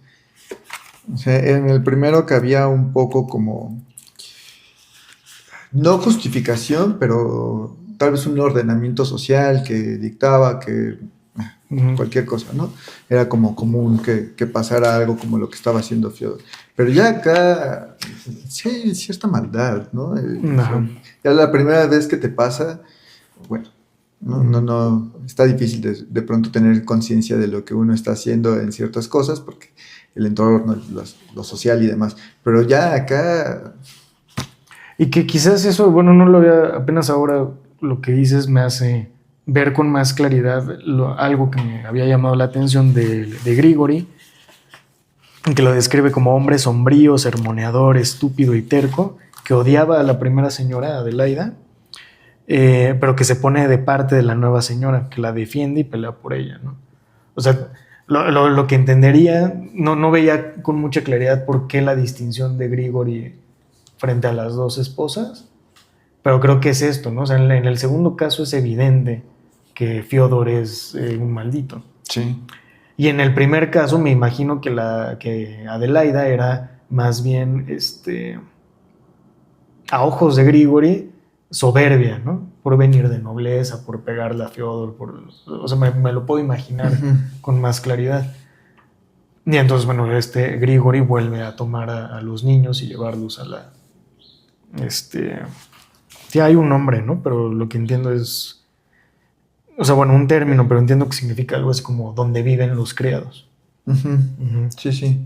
O sea, en el primero que había un poco como, no justificación, pero tal vez un ordenamiento social que dictaba que cualquier cosa, ¿no? Era como común que pasara algo como lo que estaba haciendo Fyodor. Pero ya acá sí hay cierta maldad, ¿no? Ya la primera vez que te pasa, bueno, no, está difícil de pronto tener conciencia de lo que uno está haciendo en ciertas cosas, porque el entorno, lo social y demás. Pero ya acá... Y que quizás eso, bueno, no lo había, apenas ahora lo que dices me hace ver con más claridad algo que me había llamado la atención de Grigori, que lo describe como hombre sombrío, sermoneador, estúpido y terco, que odiaba a la primera señora, Adelaida, pero que se pone de parte de la nueva señora, que la defiende y pelea por ella, ¿no? O sea, lo que entendería, no veía con mucha claridad por qué la distinción de Grigori frente a las dos esposas, pero creo que es esto, ¿no? O sea, en el segundo caso es evidente que Fyodor es un maldito. Sí. Y en el primer caso me imagino que Adelaida era más bien, a ojos de Grigori, soberbia, ¿no? Por venir de nobleza, por pegarle a Fyodor, o sea, me lo puedo imaginar con más claridad. Y entonces, bueno, Grigori vuelve a tomar a los niños y llevarlos a la... Sí, hay un nombre, ¿no? Pero lo que entiendo es... O sea, bueno, un término, pero entiendo que significa algo así como donde viven los criados. Sí, sí.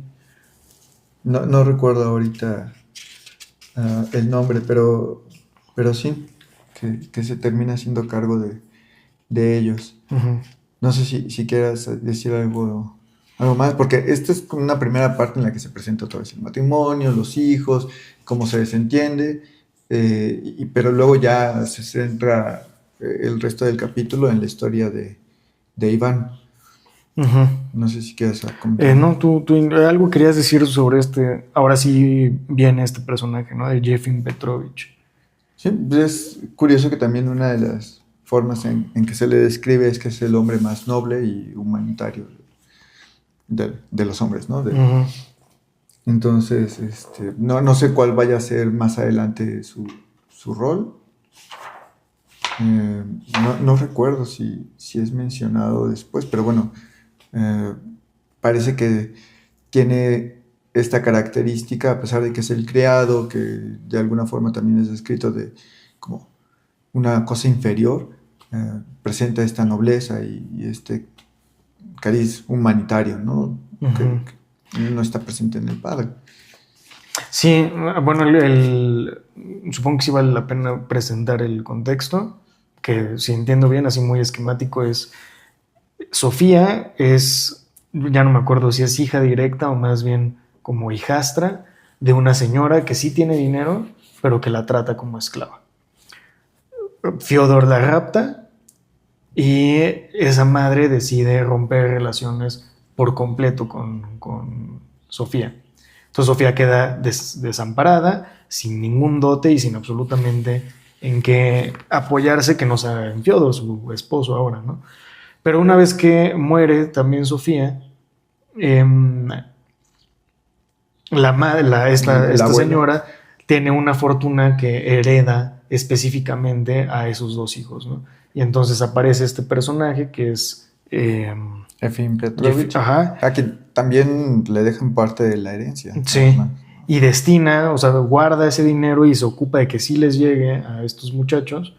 No recuerdo ahorita el nombre, pero sí, que se termina haciendo cargo de ellos. No sé si quieras decir algo más, porque esta es como una primera parte en la que se presenta otra vez el matrimonio, los hijos, cómo se desentiende, pero luego ya se centra el resto del capítulo en la historia de Iván. No sé si quieres comentar. No, tú algo querías decir sobre ahora sí viene este personaje, ¿no? De Yefim Petrovich. Sí, es curioso que también una de las formas en que se le describe es que es el hombre más noble y humanitario de los hombres, ¿no? Entonces, no sé cuál vaya a ser más adelante su rol. No recuerdo si es mencionado después, pero bueno, parece que tiene esta característica, a pesar de que es el criado, que de alguna forma también es descrito como una cosa inferior, presenta esta nobleza y este cariz humanitario, ¿no? Que no está presente en el padre. Sí, bueno, supongo que sí vale la pena presentar el contexto, que si entiendo bien, así muy esquemático, es Sofía ya no me acuerdo si es hija directa o más bien como hijastra de una señora que sí tiene dinero, pero que la trata como esclava. Fyodor la rapta y esa madre decide romper relaciones por completo con Sofía. Entonces Sofía queda desamparada, sin ningún dote y sin absolutamente en qué apoyarse que no sea en Fyodor, su esposo ahora, ¿no? Pero una vez que muere también Sofía, eh, El esta abuelo. señora tiene una fortuna que hereda específicamente a esos dos hijos, ¿no? Y entonces aparece este personaje que es... Efim Petrovich. Ajá, A que también le dejan parte de la herencia, sí, además. y destina, o sea, guarda ese dinero y se ocupa de que sí les llegue a estos muchachos.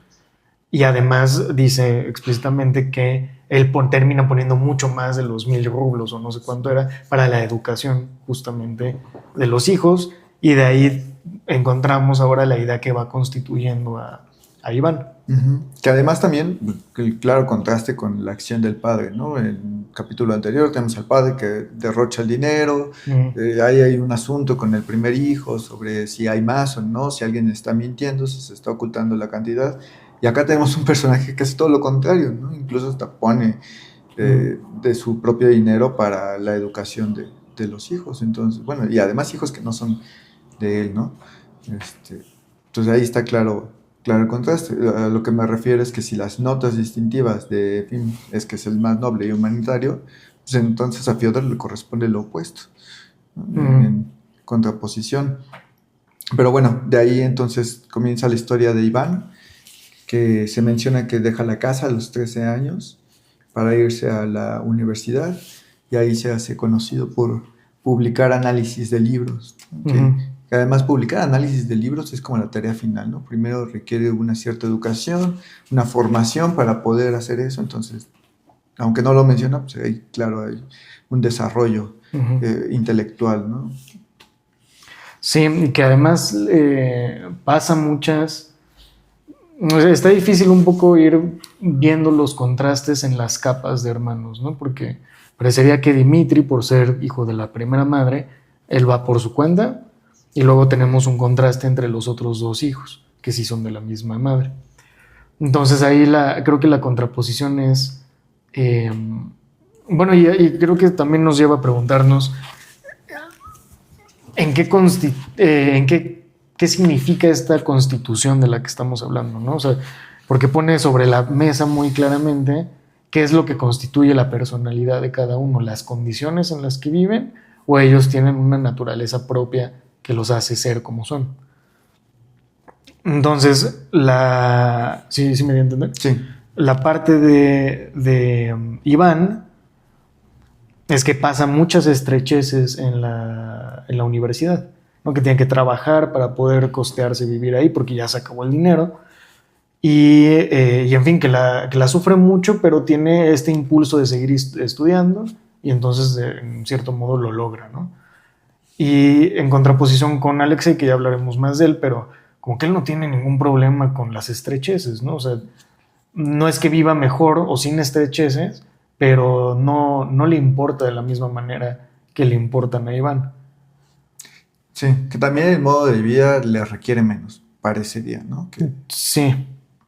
Y además dice explícitamente que él termina poniendo mucho más de los 1,000 rublos o no sé cuánto era para la educación justamente de los hijos. Y de ahí encontramos ahora la idea que va constituyendo a Iván. Ujú. Que además también, el claro contraste con la acción del padre, ¿no? En el capítulo anterior tenemos al padre que derrocha el dinero, ahí hay un asunto con el primer hijo sobre si hay más o no, si alguien está mintiendo, si se está ocultando la cantidad. Y acá tenemos un personaje que es todo lo contrario, ¿no? Incluso hasta pone de su propio dinero para la educación de los hijos. Entonces, bueno, y además hijos que no son de él, ¿no? Entonces ahí está claro el contraste. A lo que me refiero es que si las notas distintivas de Pym es que es el más noble y humanitario, pues entonces a Fyodor le corresponde lo opuesto, ¿no? En contraposición. Pero bueno, de ahí entonces comienza la historia de Iván, que se menciona que deja la casa a los 13 años para irse a la universidad y ahí se hace conocido por publicar análisis de libros, ¿no? Que además publicar análisis de libros es como la tarea final, ¿no? Primero requiere una cierta educación, una formación para poder hacer eso, entonces, aunque no lo menciona, pues hay, claro, hay un desarrollo intelectual, ¿no? Sí, y que además pasa muchas... Está difícil un poco ir viendo los contrastes en las capas de hermanos, ¿no? Porque parecería que Dimitri, por ser hijo de la primera madre, él va por su cuenta y luego tenemos un contraste entre los otros dos hijos, que sí son de la misma madre. Entonces ahí creo que la contraposición es... bueno, y creo que también nos lleva a preguntarnos qué significa esta constitución de la que estamos hablando, ¿no? O sea, porque pone sobre la mesa muy claramente qué es lo que constituye la personalidad de cada uno, las condiciones en las que viven o ellos tienen una naturaleza propia que los hace ser como son. Entonces, ¿sí me voy a entender? Sí. La parte de Iván es que pasa muchas estrecheces en la universidad, ¿no? Que tiene que trabajar para poder costearse vivir ahí porque ya se acabó el dinero. Y en fin, que la sufre mucho, pero tiene este impulso de seguir estudiando y entonces en cierto modo lo logra, ¿no? Y en contraposición con Alexei, que ya hablaremos más de él, pero como que él no tiene ningún problema con las estrecheces, ¿no? O sea, no es que viva mejor o sin estrecheces, pero no le importa de la misma manera que le importan a Iván. Sí, que también el modo de vida le requiere menos, parecería, ¿no? Que sí.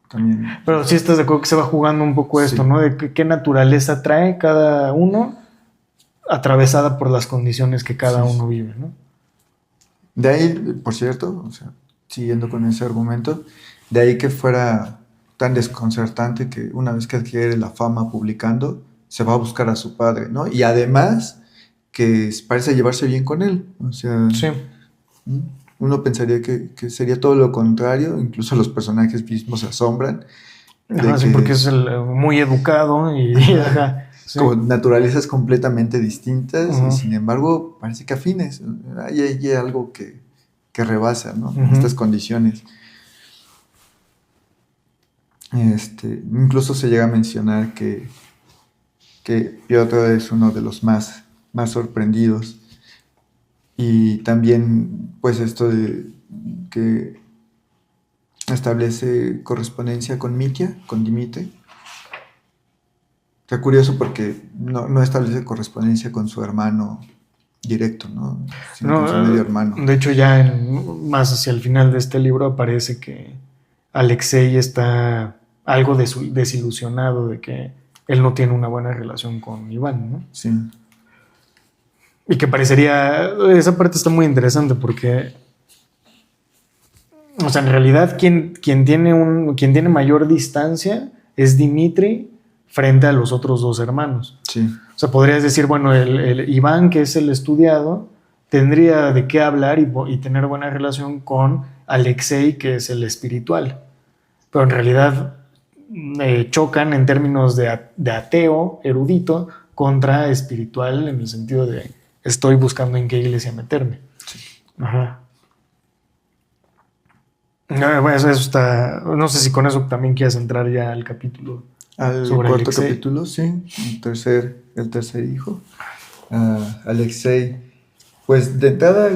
También. Pero sí estás de acuerdo que se va jugando un poco esto, Sí. ¿no? De qué naturaleza trae cada uno atravesada por las condiciones que cada uno vive, ¿no? De ahí, por cierto, o sea, siguiendo con ese argumento, de ahí que fuera tan desconcertante que una vez que adquiere la fama publicando, se va a buscar a su padre, ¿no? Y además que parece llevarse bien con él, o sea, sí. Uno pensaría que sería todo lo contrario, incluso los personajes mismos se asombran. Sí, porque es muy educado y sí. Como naturalezas completamente distintas y sin embargo parece que afines. Hay algo que rebasa, ¿no? Estas condiciones. Incluso se llega a mencionar que Piotr es uno de los más sorprendidos Y también, pues esto de que establece correspondencia con Mitya, con Dimitri. Está curioso porque no establece correspondencia con su hermano directo, ¿no? Sino con su medio hermano. De hecho, ya más hacia el final de este libro aparece que Alexei está algo desilusionado de que él no tiene una buena relación con Iván, ¿no? Sí. Y que parecería... Esa parte está muy interesante porque... O sea, en realidad quien tiene mayor distancia es Dimitri frente a los otros dos hermanos. Sí. O sea, podrías decir, bueno, el Iván, que es el estudiado, tendría de qué hablar y tener buena relación con Alexei, que es el espiritual. Pero en realidad chocan en términos de ateo, erudito, contra espiritual, en el sentido de estoy buscando en qué iglesia meterme. Sí. Ajá. Bueno, eso está... No sé si con eso también quieres entrar ya al capítulo. Al sobre cuarto Alexei. capítulo, sí. El tercer hijo. Alexei. Pues de entrada,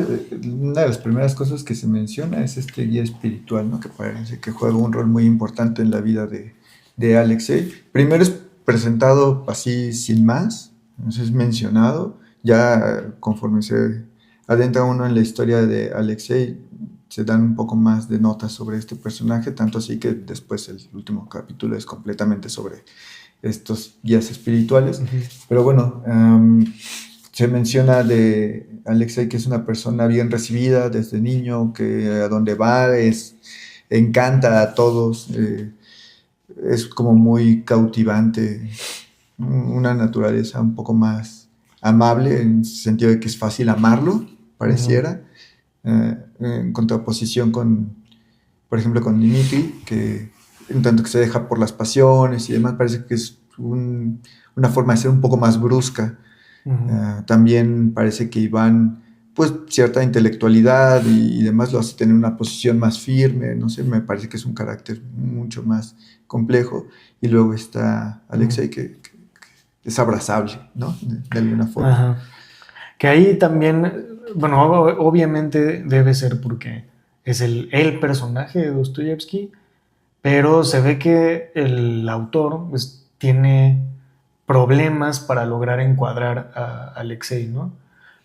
una de las primeras cosas que se menciona es este guía espiritual, ¿no? Que parece que juega un rol muy importante en la vida de Alexei. Primero es presentado así sin más, entonces es mencionado. Ya conforme se adentra uno en la historia de Alexei, se dan un poco más de notas sobre este personaje, tanto así que después el último capítulo es completamente sobre estos guías espirituales. Uh-huh. Pero bueno, se menciona de Alexei que es una persona bien recibida desde niño, que a donde va encanta a todos, es como muy cautivante, una naturaleza un poco más amable, en el sentido de que es fácil amarlo, pareciera. En contraposición con, por ejemplo, con Dimitri, que en tanto que se deja por las pasiones y demás, parece que es una forma de ser un poco más brusca. Uh-huh. También parece que Iván, pues cierta intelectualidad y demás lo hace tener una posición más firme, no sé, me parece que es un carácter mucho más complejo. Y luego está Alexei, uh-huh, que es abrazable, ¿no? De alguna forma. Uh-huh. Que ahí también... Bueno, obviamente debe ser porque es el personaje de Dostoyevsky, pero se ve que el autor pues, tiene problemas para lograr encuadrar a Alexei, ¿no?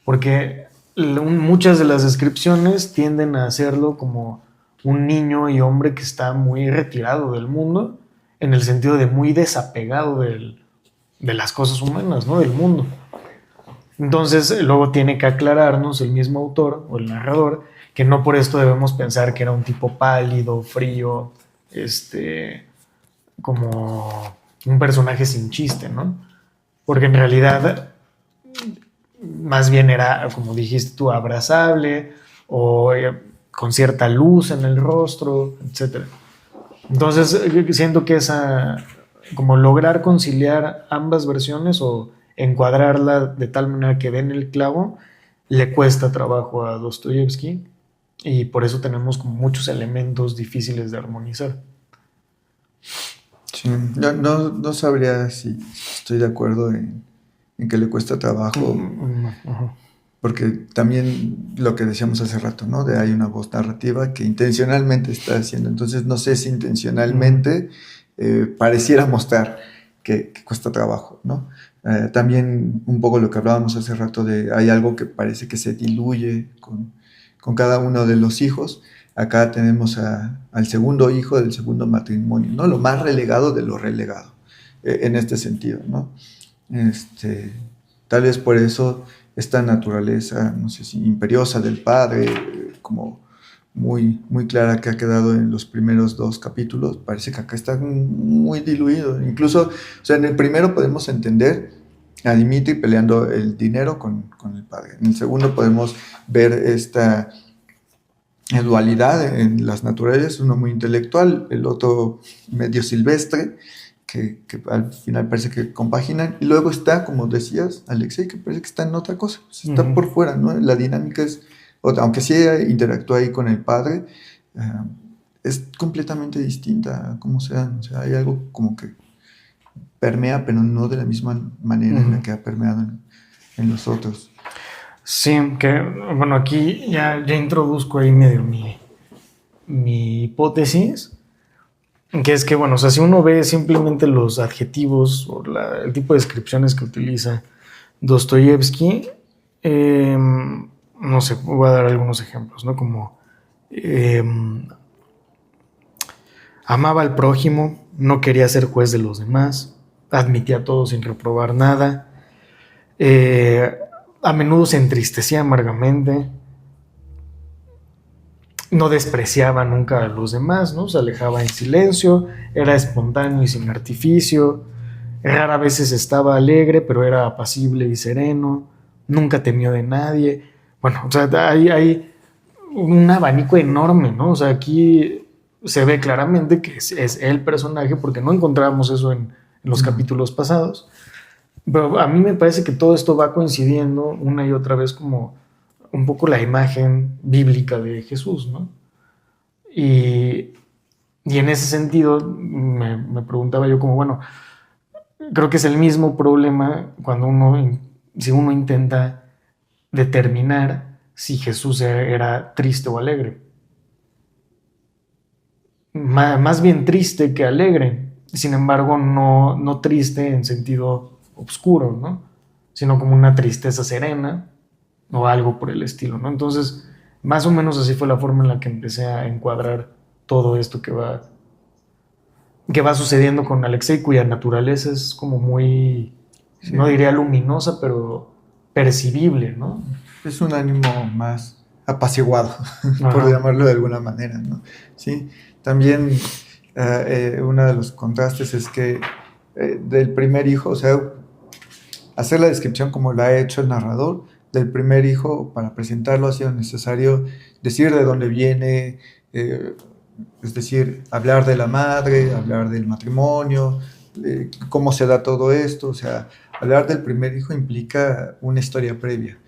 Porque muchas de las descripciones tienden a hacerlo como un niño y hombre que está muy retirado del mundo, en el sentido de muy desapegado de las cosas humanas, ¿no? Del mundo. Entonces, luego tiene que aclararnos el mismo autor o el narrador que no por esto debemos pensar que era un tipo pálido, frío, como un personaje sin chiste, ¿no? Porque en realidad más bien era, como dijiste tú, abrazable o con cierta luz en el rostro, etc. Entonces, siento que como lograr conciliar ambas versiones o encuadrarla de tal manera que den el clavo, le cuesta trabajo a Dostoyevsky y por eso tenemos como muchos elementos difíciles de armonizar. Sí, no sabría si estoy de acuerdo en que le cuesta trabajo, porque también lo que decíamos hace rato, ¿no? Hay una voz narrativa que intencionalmente está haciendo, entonces no sé si intencionalmente pareciera mostrar que cuesta trabajo, ¿no? También un poco lo que hablábamos hace rato hay algo que parece que se diluye con cada uno de los hijos. Acá tenemos al segundo hijo del segundo matrimonio, ¿no? Lo más relegado de lo relegado, en este sentido, ¿no? Tal vez por eso esta naturaleza, no sé si imperiosa del padre, como muy, muy clara que ha quedado en los primeros 2 capítulos, parece que acá está muy diluido. Incluso, o sea, en el primero podemos entender a Dimitri peleando el dinero con el padre. En el segundo podemos ver esta dualidad en las naturalezas, uno muy intelectual, el otro medio silvestre, que al final parece que compaginan, y luego está, como decías, Alexei, que parece que está en otra cosa, está uh-huh, por fuera, ¿no? La dinámica es, aunque sí interactúa ahí con el padre, es completamente distinta a cómo se dan, o sea, hay algo como que permea, pero no de la misma manera uh-huh, en la que ha permeado en los otros. Sí, que bueno, aquí ya introduzco ahí medio mi hipótesis, que es que, bueno, o sea, si uno ve simplemente los adjetivos o el tipo de descripciones que utiliza Dostoyevsky, no sé, voy a dar algunos ejemplos, ¿no? Como eh, amaba al prójimo, no quería ser juez de los demás, admitía todo sin reprobar nada, eh, a menudo se entristecía amargamente, no despreciaba nunca a los demás, ¿no? Se alejaba en silencio, era espontáneo y sin artificio, rara veces estaba alegre, pero era apacible y sereno, nunca temió de nadie. Bueno, o sea, hay un abanico enorme, ¿no? O sea, aquí se ve claramente que es el personaje, porque no encontrábamos eso en los capítulos pasados. Pero a mí me parece que todo esto va coincidiendo una y otra vez como un poco la imagen bíblica de Jesús, ¿no? Y, y en ese sentido me preguntaba yo como, bueno, creo que es el mismo problema cuando si uno intenta determinar si Jesús era triste o alegre. Más bien triste que alegre, sin embargo no triste en sentido oscuro, ¿no? Sino como una tristeza serena o algo por el estilo, ¿no? Entonces, más o menos así fue la forma en la que empecé a encuadrar todo esto que va sucediendo con Alexei, cuya naturaleza es como muy, Sí. no diría luminosa, pero percibible, ¿no? Es un ánimo más apaciguado, por Ajá. llamarlo de alguna manera, ¿no? Sí, también uno de los contrastes es que del primer hijo, o sea, hacer la descripción como la ha hecho el narrador, del primer hijo, para presentarlo ha sido necesario decir de dónde viene, eh, es decir, hablar de la madre, hablar del matrimonio, cómo se da todo esto, o sea, hablar del primer hijo implica una historia previa.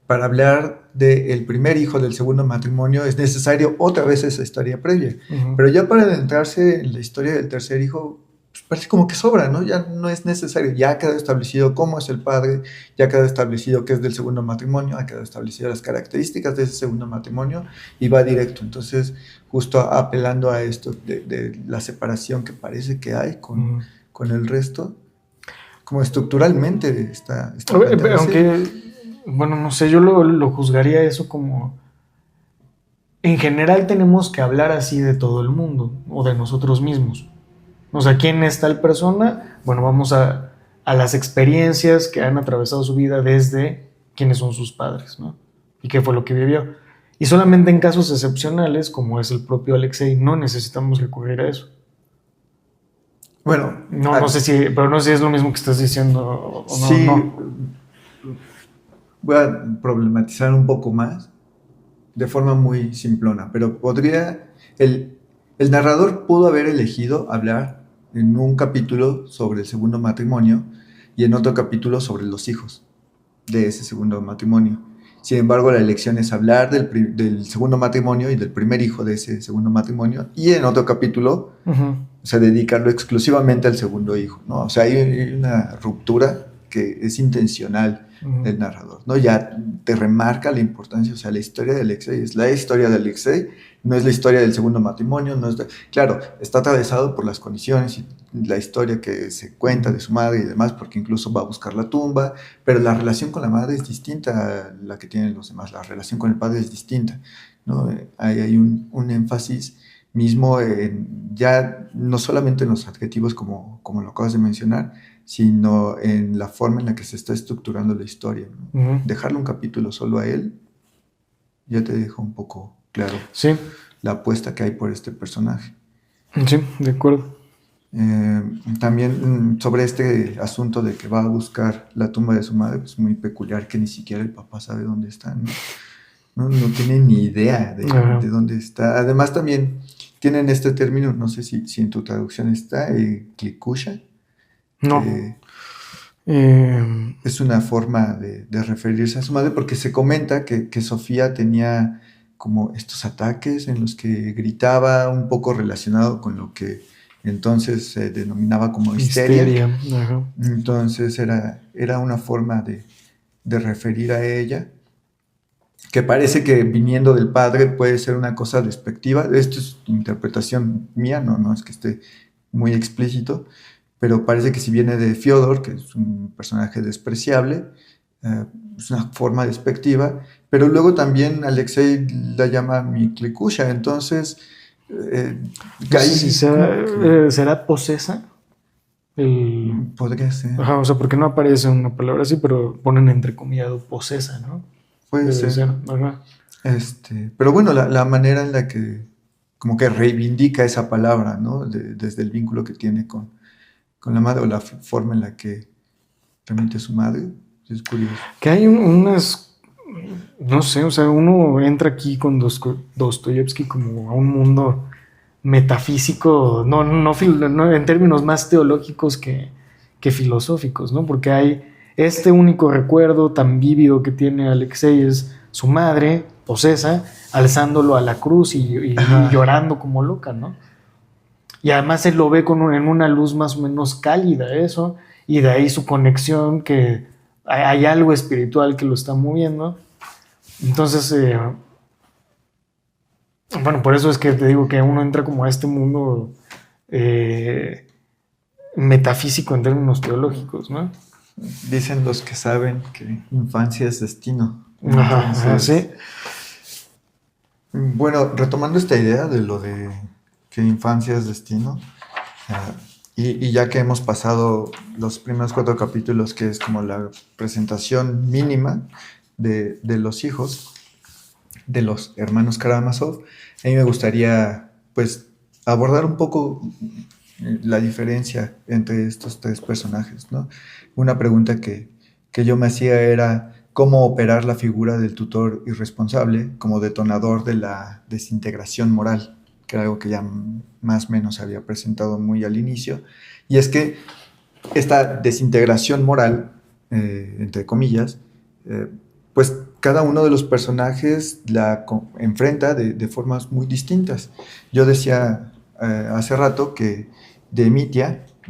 Para hablar del primer hijo del segundo matrimonio es necesario otra vez esa historia previa. Uh-huh. Pero ya para adentrarse en la historia del tercer hijo, pues parece como que sobra, ¿no? Ya no es necesario. Ya ha quedado establecido cómo es el padre, ya ha quedado establecido qué es del segundo matrimonio, ha quedado establecido las características de ese segundo matrimonio y va directo. Entonces, justo apelando a esto de la separación que parece que hay con el resto, como estructuralmente está Aunque, bueno, no sé, yo lo juzgaría eso como, en general tenemos que hablar así de todo el mundo o de nosotros mismos. O sea, ¿quién es tal persona? Bueno, vamos a las experiencias que han atravesado su vida desde quiénes son sus padres, ¿no? Y qué fue lo que vivió. Y solamente en casos excepcionales, como es el propio Alexei, no necesitamos recurrir a eso. Bueno, No sé si, pero no sé si es lo mismo que estás diciendo o no. sí, no. voy a problematizar un poco más de forma muy simplona, pero el narrador pudo haber elegido hablar en un capítulo sobre el segundo matrimonio y en otro capítulo sobre los hijos de ese segundo matrimonio. Sin embargo, la elección es hablar del segundo matrimonio y del primer hijo de ese segundo matrimonio, y en otro capítulo dedicarlo exclusivamente al segundo hijo, ¿no? O sea, hay una ruptura que es intencional del narrador, ¿no? Ya te remarca la importancia, o sea, la historia de Alexei es la historia de Alexei, no es la historia del segundo matrimonio, claro, está atravesado por las condiciones y la historia que se cuenta de su madre y demás, porque incluso va a buscar la tumba, pero la relación con la madre es distinta a la que tienen los demás, la relación con el padre es distinta, ¿no? Hay un énfasis mismo ya no solamente en los adjetivos como lo acabas de mencionar, sino en la forma en la que se está estructurando la historia, ¿no? Dejarle un capítulo solo a él ya te deja un poco claro la apuesta que hay por este personaje. Sí, de acuerdo. También sobre este asunto de que va a buscar la tumba de su madre, pues muy peculiar que ni siquiera el papá sabe dónde está, ¿no? No tiene ni idea de dónde está. Además también tienen este término, no sé si en tu traducción está, klikusha. No. Es una forma de referirse a su madre, porque se comenta que Sofía tenía como estos ataques en los que gritaba, un poco relacionado con lo que entonces se denominaba como histeria. Entonces era una forma de referir a ella. que parece que viniendo del padre puede ser una cosa despectiva. Esto es interpretación mía, no es que esté muy explícito, pero parece que si viene de Fyodor, que es un personaje despreciable, es una forma despectiva, pero luego también Alexei la llama Miklikusha, entonces No sé si que será posesa. podría ser, Ajá, o sea, porque no aparece una palabra así, pero ponen entrecomillado posesa, ¿no? puede Debe ser. ser, ajá. Pero bueno, la manera en la que como que reivindica esa palabra, ¿no? Desde el vínculo que tiene con la madre o la forma en la que remite a su madre, es curioso. Que hay unas, no sé, o sea, uno entra aquí con Dostoyevsky como a un mundo metafísico, no en términos más teológicos que filosóficos, ¿no? Porque hay este único recuerdo tan vívido que tiene Alexei es su madre, posesa, alzándolo a la cruz y Ajá. llorando como loca, ¿no? Y además él lo ve en una luz más o menos cálida, eso, y de ahí su conexión, que hay algo espiritual que lo está moviendo. Entonces, bueno, por eso es que te digo que uno entra como a este mundo eh, metafísico en términos teológicos, ¿no? Dicen los que saben que infancia es destino. Ajá, Entonces, sí. bueno, retomando esta idea de lo de que infancia es destino, y ya que hemos pasado los primeros 4 capítulos, que es como la presentación mínima de los hijos, de los hermanos Karamazov, a mí me gustaría pues abordar un poco la diferencia entre estos 3 personajes, ¿no? Una pregunta que yo me hacía era cómo operar la figura del tutor irresponsable como detonador de la desintegración moral, que era algo que ya más o menos había presentado muy al inicio, y es que esta desintegración moral, entre comillas, pues cada uno de los personajes la enfrenta de formas muy distintas. Yo decía hace rato que de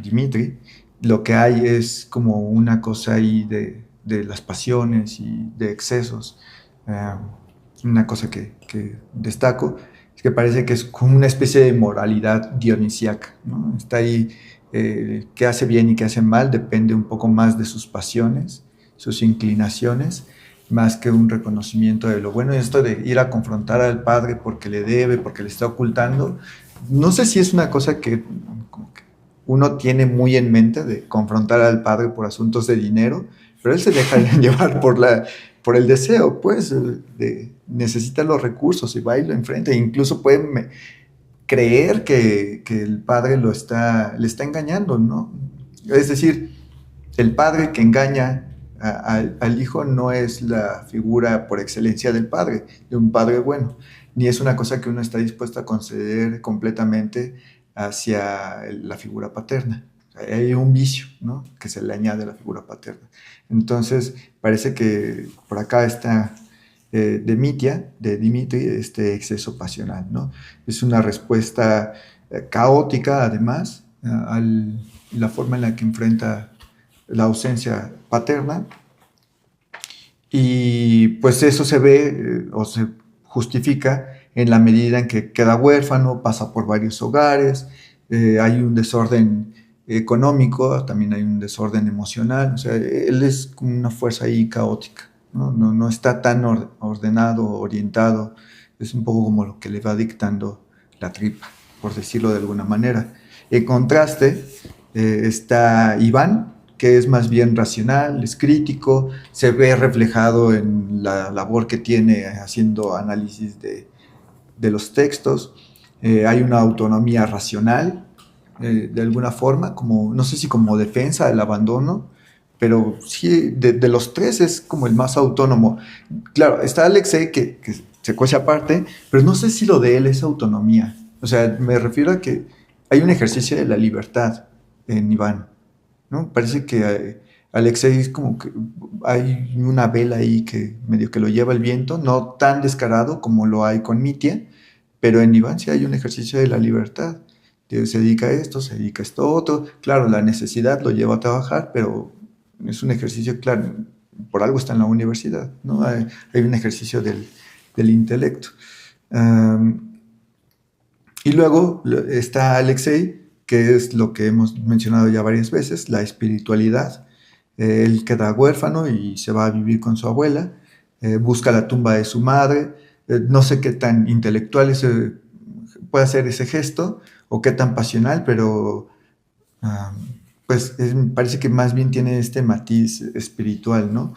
Dimitri, lo que hay es como una cosa ahí de las pasiones y de excesos. Eh, una cosa que destaco es que parece que es como una especie de moralidad dionisíaca, ¿no? Está ahí, qué hace bien y qué hace mal depende un poco más de sus pasiones, sus inclinaciones, más que un reconocimiento de lo bueno. Y esto de ir a confrontar al padre porque le debe, porque le está ocultando, no sé si es una cosa que uno tiene muy en mente, de confrontar al padre por asuntos de dinero, pero él se deja llevar por el deseo, pues, necesita los recursos y va y lo enfrenta, e incluso puede creer que el padre le está engañando, ¿no? Es decir, el padre que engaña al hijo no es la figura por excelencia del padre, de un padre bueno, ni es una cosa que uno está dispuesto a conceder completamente hacia la figura paterna. Hay un vicio, ¿no?, que se le añade a la figura paterna. Entonces, parece que por acá está de Dimitri, este exceso pasional, ¿no? Es una respuesta caótica, además, a la forma en la que enfrenta la ausencia paterna, y pues eso se ve o se justifica en la medida en que queda huérfano, pasa por varios hogares, hay un desorden económico, también hay un desorden emocional, o sea, él es como una fuerza ahí caótica, no está tan ordenado, orientado, es un poco como lo que le va dictando la tripa, por decirlo de alguna manera. En contraste, está Iván, que es más bien racional, es crítico, se ve reflejado en la labor que tiene haciendo análisis de los textos. Hay una autonomía racional, de alguna forma, como, no sé si como defensa del abandono, pero sí, de los 3 es como el más autónomo. Claro, está Alexei que se cuece aparte, pero no sé si lo de él es autonomía. O sea, me refiero a que hay un ejercicio de la libertad en Iván, ¿no? Parece que Alexei es como que hay una vela ahí que medio que lo lleva el viento, no tan descarado como lo hay con Mitya, pero en Iván sí hay un ejercicio de la libertad. Se dedica a esto, se dedica a esto otro. Claro, la necesidad lo lleva a trabajar, pero es un ejercicio, claro, por algo está en la universidad, ¿no? Hay un ejercicio del intelecto. Y luego está Alexei, que es lo que hemos mencionado ya varias veces, la espiritualidad. Él queda huérfano y se va a vivir con su abuela, busca la tumba de su madre. No sé qué tan intelectual puede ser ese gesto o qué tan pasional, pero pues parece que más bien tiene este matiz espiritual, ¿no?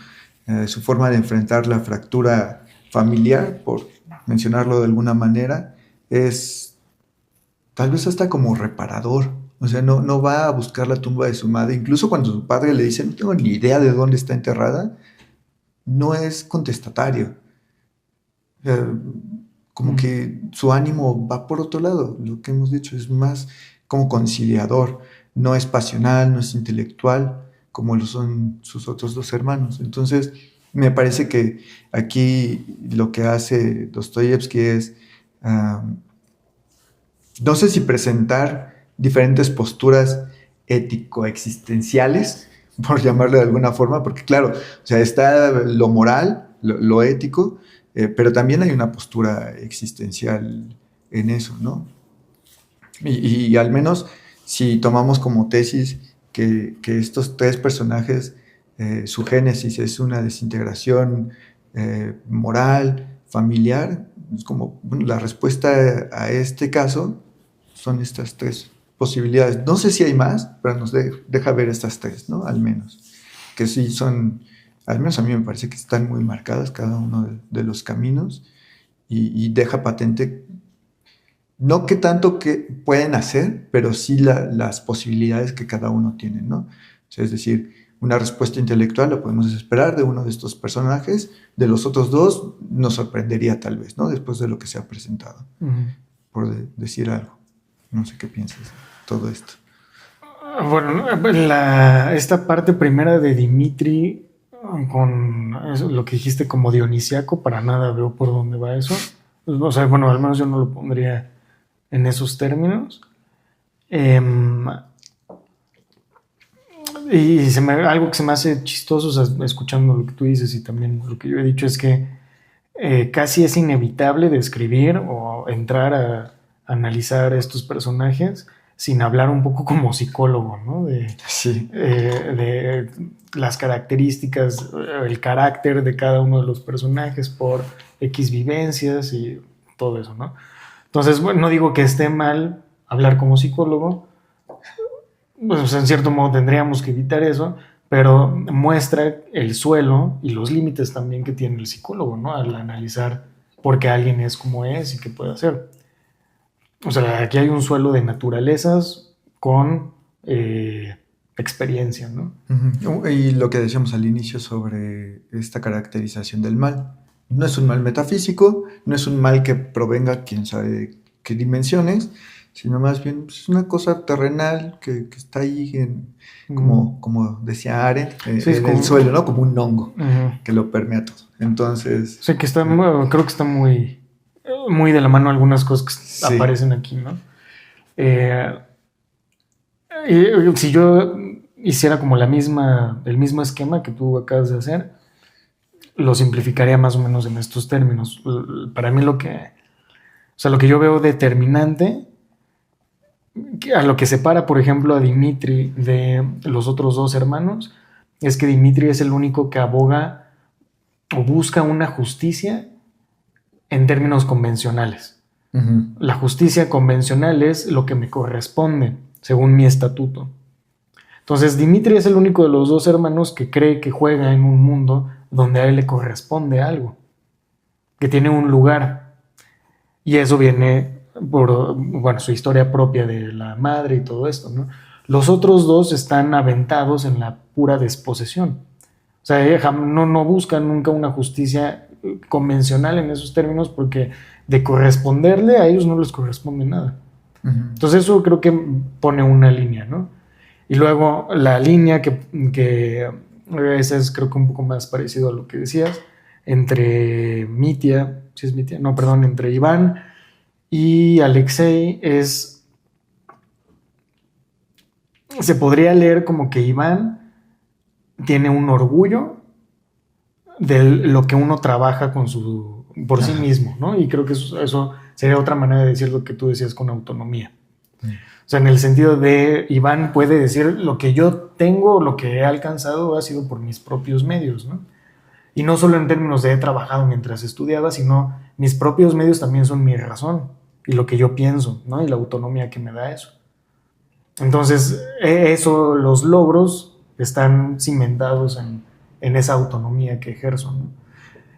Su forma de enfrentar la fractura familiar, por mencionarlo de alguna manera, es tal vez hasta como reparador. O sea, no va a buscar la tumba de su madre. Incluso cuando su padre le dice, no tengo ni idea de dónde está enterrada, no es contestatario. Como que su ánimo va por otro lado. Lo que hemos dicho es más como conciliador. No es pasional, no es intelectual, como lo son sus otros dos hermanos. Entonces, me parece que aquí lo que hace Dostoyevsky es... no sé si presentar diferentes posturas ético-existenciales, por llamarlo de alguna forma, porque claro, o sea, está lo moral, lo ético, pero también hay una postura existencial en eso, ¿no? Y al menos si tomamos como tesis que estos tres personajes, su génesis es una desintegración moral, familiar, es como bueno, la respuesta a este caso son estas tres posibilidades. No sé si hay más, pero nos deja ver estas tres, ¿no? Al menos. Que sí son, al menos a mí me parece que están muy marcadas cada uno de los caminos y deja patente, no qué tanto que pueden hacer, pero sí las posibilidades que cada uno tiene, ¿no? O sea, es decir, una respuesta intelectual la podemos esperar de uno de estos personajes, de los otros dos nos sorprendería tal vez, ¿no? Después de lo que se ha presentado, por decir algo. No sé qué piensas de todo esto. Bueno, esta parte primera de Dimitri con eso, lo que dijiste como dionisiaco, para nada veo por dónde va eso. O sea, bueno, al menos yo no lo pondría en esos términos. Y algo que se me hace chistoso, o sea, escuchando lo que tú dices y también lo que yo he dicho, es que casi es inevitable describir o entrar a analizar estos personajes sin hablar un poco como psicólogo, ¿no? Sí. De las características, el carácter de cada uno de los personajes por X vivencias y todo eso, ¿no? Entonces, bueno, no digo que esté mal hablar como psicólogo, pues en cierto modo tendríamos que evitar eso, pero muestra el suelo y los límites también que tiene el psicólogo, ¿no? Al analizar por qué alguien es como es y qué puede hacer. O sea, aquí hay un suelo de naturalezas con experiencia, ¿no? Y lo que decíamos al inicio sobre esta caracterización del mal. No es un mal metafísico, no es un mal que provenga quién sabe de qué dimensiones, sino más bien es una cosa terrenal que está ahí, como decía Arendt, Sí, en el suelo, ¿no? Como un hongo que lo permea todo. Entonces... O sea, que creo que está muy de la mano algunas cosas que sí. aparecen aquí, ¿no? Si yo hiciera como el mismo esquema que tú acabas de hacer, lo simplificaría más o menos en estos términos. Para mí lo que yo veo determinante, a lo que separa, por ejemplo, a Dimitri de los otros dos hermanos, es que Dimitri es el único que aboga o busca una justicia en términos convencionales. La justicia convencional es lo que me corresponde, según mi estatuto. Entonces, Dimitri es el único de los dos hermanos que cree que juega en un mundo donde a él le corresponde algo, que tiene un lugar. Y eso viene por, bueno, su historia propia de la madre y todo esto, ¿no? Los otros dos están aventados en la pura desposesión. O sea, no buscan nunca una justicia convencional en esos términos, porque de corresponderle a ellos no les corresponde nada. Entonces eso creo que pone una línea, ¿no? Y luego la línea que esa es creo que un poco más parecido a lo que decías, entre Mitya, ¿sí es Mitya? No, perdón, entre Iván y Alexei se podría leer como que Iván tiene un orgullo de lo que uno trabaja por sí Ajá. mismo, ¿no? Y creo que eso sería otra manera de decir lo que tú decías con autonomía. Sí. O sea, en el sentido de Iván puede decir lo que yo tengo, lo que he alcanzado ha sido por mis propios medios, ¿no? Y no solo en términos de he trabajado mientras estudiaba, sino mis propios medios también son mi razón y lo que yo pienso, ¿no? Y la autonomía que me da eso. Entonces, eso, los logros están cimentados en esa autonomía que ejerzo, ¿no?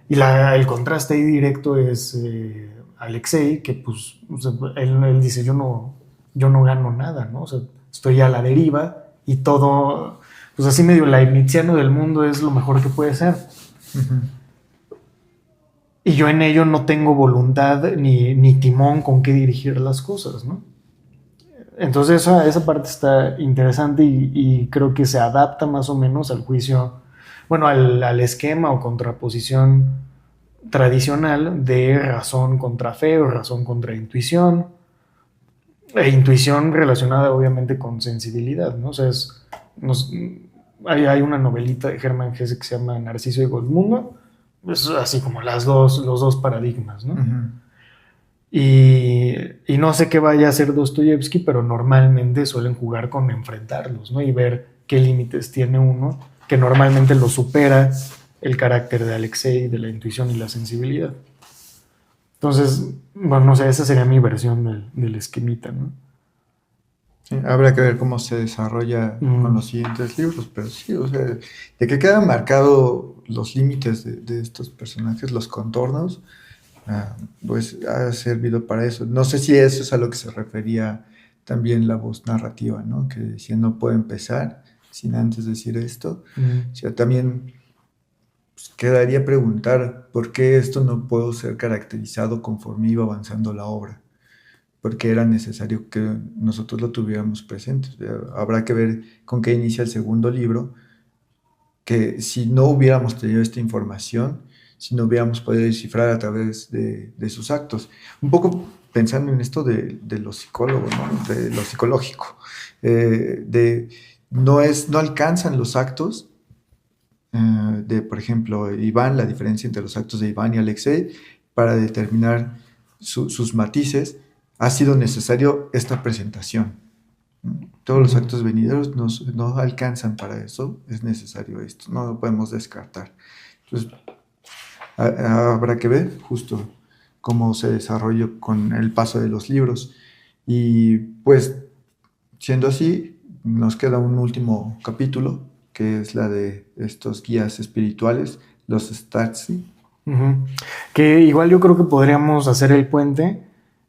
Y el contraste ahí directo es Alexei, que pues o sea, él dice, yo no gano nada, ¿no? O sea, estoy a la deriva y todo, pues así medio leibniziano del mundo es lo mejor que puede ser. Ujú. Y yo en ello no tengo voluntad ni timón con qué dirigir las cosas, ¿no? Entonces esa parte está interesante y creo que se adapta más o menos al juicio, bueno, al esquema o contraposición tradicional de razón contra fe o razón contra intuición, e intuición relacionada obviamente con sensibilidad, ¿no? O sea, hay una novelita de Hermann Hesse que se llama Narciso y Goldmundo, es así como los dos paradigmas, ¿no? Ujú. Y no sé qué vaya a hacer Dostoyevsky, pero normalmente suelen jugar con enfrentarlos, ¿no? Y ver qué límites tiene uno, que normalmente lo supera el carácter de Alexei, de la intuición y la sensibilidad. Entonces, bueno, no sé, esa sería mi versión del esquemita, ¿no? Sí, habrá que ver cómo se desarrolla con los siguientes libros, pero sí, o sea, de que quedan marcados los límites de estos personajes, los contornos, pues ha servido para eso. No sé si eso es a lo que se refería también la voz narrativa, ¿no? Que decía, no puedo empezar sin antes decir esto. O sea, también pues, quedaría preguntar por qué esto no puedo ser caracterizado conforme iba avanzando la obra, porque era necesario que nosotros lo tuviéramos presente. O sea, habrá que ver con qué inicia el segundo libro, que si no hubiéramos tenido esta información, si no hubiéramos podido descifrar a través de sus actos. Un poco pensando en esto de lo psicólogo, ¿no? De lo psicológico, no alcanzan los actos de, por ejemplo, Iván, la diferencia entre los actos de Iván y Alexei, para determinar sus matices, ha sido necesario esta presentación. Todos los actos venideros no alcanzan para eso, es necesario esto, no lo podemos descartar. Entonces, habrá que ver justo cómo se desarrolla con el paso de los libros. Y pues, siendo así, nos queda un último capítulo, que es la de estos guías espirituales, los Startsi. Que igual yo creo que podríamos hacer el puente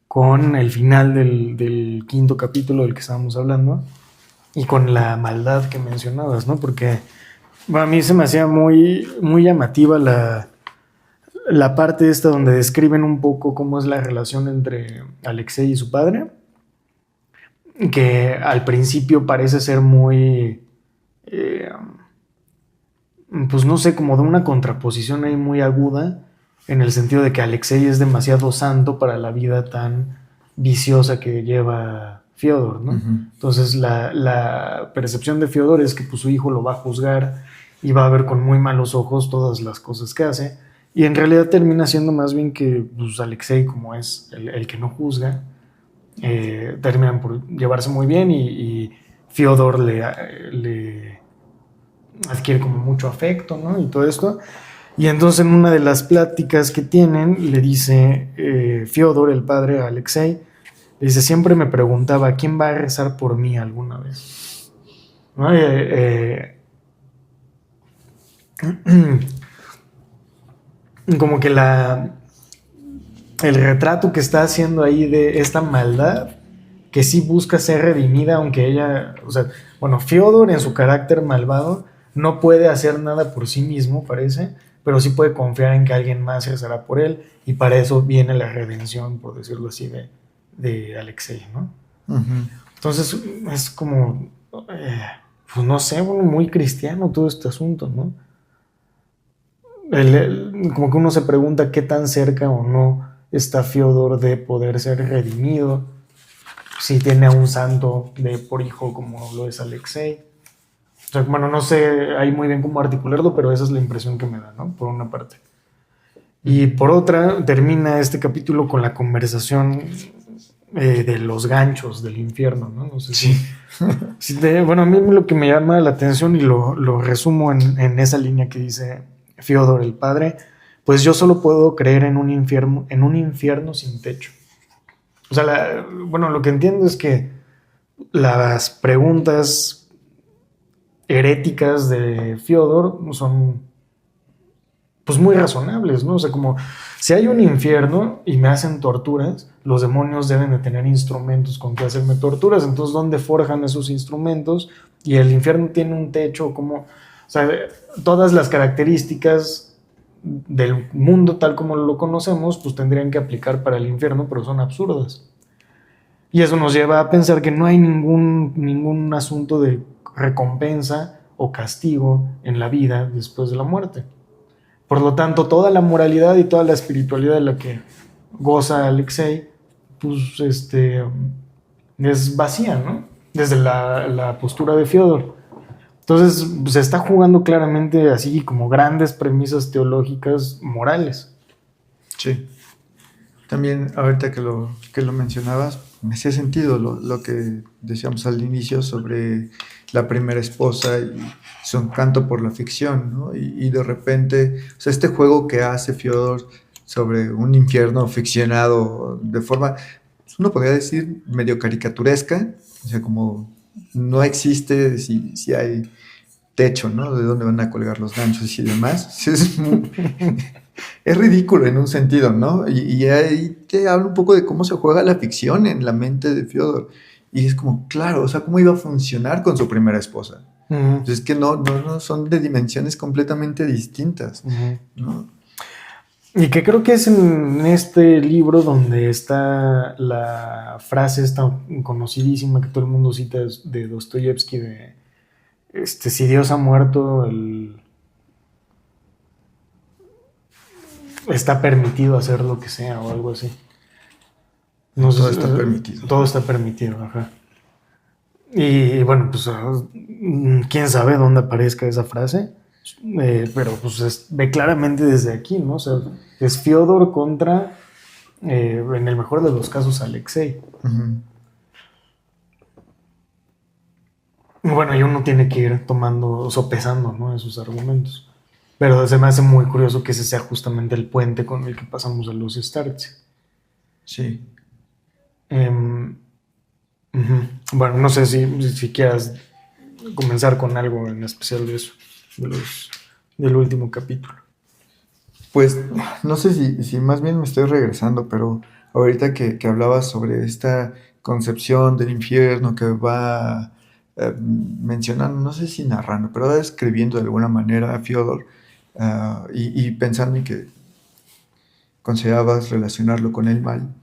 con el final del quinto capítulo del que estábamos hablando y con la maldad que mencionabas, ¿no? Porque bueno, a mí se me hacía muy, muy llamativa la parte esta donde describen un poco cómo es la relación entre Alexei y su padre, que al principio parece ser muy, eh, pues no sé, como de una contraposición ahí muy aguda, en el sentido de que Alexei es demasiado santo para la vida tan viciosa que lleva Fyodor, ¿no? Entonces la percepción de Fyodor es que pues, su hijo lo va a juzgar y va a ver con muy malos ojos todas las cosas que hace, y en realidad termina siendo más bien que pues, Alexei, como es el que no juzga, terminan por llevarse muy bien y Fyodor le adquiere como mucho afecto, ¿no? Y todo esto. Y entonces en una de las pláticas que tienen, le dice Fyodor, el padre, a Alexei, le dice, siempre me preguntaba, ¿quién va a rezar por mí alguna vez? ¿No? Como que el retrato que está haciendo ahí de esta maldad, que sí busca ser redimida, aunque ella, o sea, bueno, Fyodor en su carácter malvado no puede hacer nada por sí mismo, parece, pero sí puede confiar en que alguien más rezará por él, y para eso viene la redención, por decirlo así, de Alexei, ¿no? Entonces es como, pues no sé, bueno, muy cristiano todo este asunto, ¿no? Como que uno se pregunta qué tan cerca o no está Fyodor de poder ser redimido, si tiene a un santo por hijo como lo es Alexei. O sea, bueno, no sé ahí muy bien cómo articularlo, pero esa es la impresión que me da, ¿no? Por una parte. Y por otra, termina este capítulo con la conversación de los ganchos del infierno, ¿no? No sé Sí. bueno, a mí lo que me llama la atención y lo resumo en esa línea que dice Fyodor el padre, pues yo solo puedo creer en un infierno sin techo. O sea, bueno, lo que entiendo es que las preguntas heréticas de Fyodor son pues muy razonables, ¿no? O sea, como si hay un infierno y me hacen torturas, los demonios deben de tener instrumentos con que hacerme torturas, entonces ¿dónde forjan esos instrumentos? Y el infierno tiene un techo, como, o sea, todas las características del mundo tal como lo conocemos, pues tendrían que aplicar para el infierno, pero son absurdas. Y eso nos lleva a pensar que no hay ningún asunto de recompensa o castigo en la vida después de la muerte. Por lo tanto, toda la moralidad y toda la espiritualidad de la que goza Alexei, pues es vacía, ¿no? Desde la postura de Fyodor. Entonces, se está jugando claramente así como grandes premisas teológicas morales. Sí. También, ahorita que lo mencionabas, me hacía sentido lo que decíamos al inicio sobre la primera esposa y su encanto por la ficción, ¿no? Y de repente, o sea, este juego que hace Fyodor sobre un infierno ficcionado de forma, pues, uno podría decir, medio caricaturesca, o sea, como no existe si hay techo, ¿no? De dónde van a colgar los ganchos y demás. Es ridículo en un sentido, ¿no? Y ahí te habla un poco de cómo se juega la ficción en la mente de Fyodor. Y es como, claro, o sea, cómo iba a funcionar con su primera esposa. Entonces es que no, son de dimensiones completamente distintas, ¿no? Y que creo que es en este libro donde está la frase esta conocidísima que todo el mundo cita de Dostoyevsky de si Dios ha muerto, está permitido hacer lo que sea o algo así. No Todo sé, está permitido. Todo está permitido, ajá. Y bueno, pues quién sabe dónde aparezca esa frase, pero pues ve claramente desde aquí, ¿no? O sea, es Fyodor contra, en el mejor de los casos, Alexei. Uh-huh. Bueno, y uno tiene que ir tomando, sopesando, ¿no? Esos argumentos. Pero se me hace muy curioso que ese sea justamente el puente con el que pasamos a los Starts. Sí. Bueno, no sé si quieras comenzar con algo en especial de eso, del último capítulo. Pues no sé si más bien me estoy regresando, pero ahorita que hablabas sobre esta concepción del infierno que va mencionando, no sé si narrando, pero va describiendo de alguna manera a Fyodor y pensando en que considerabas relacionarlo con el mal,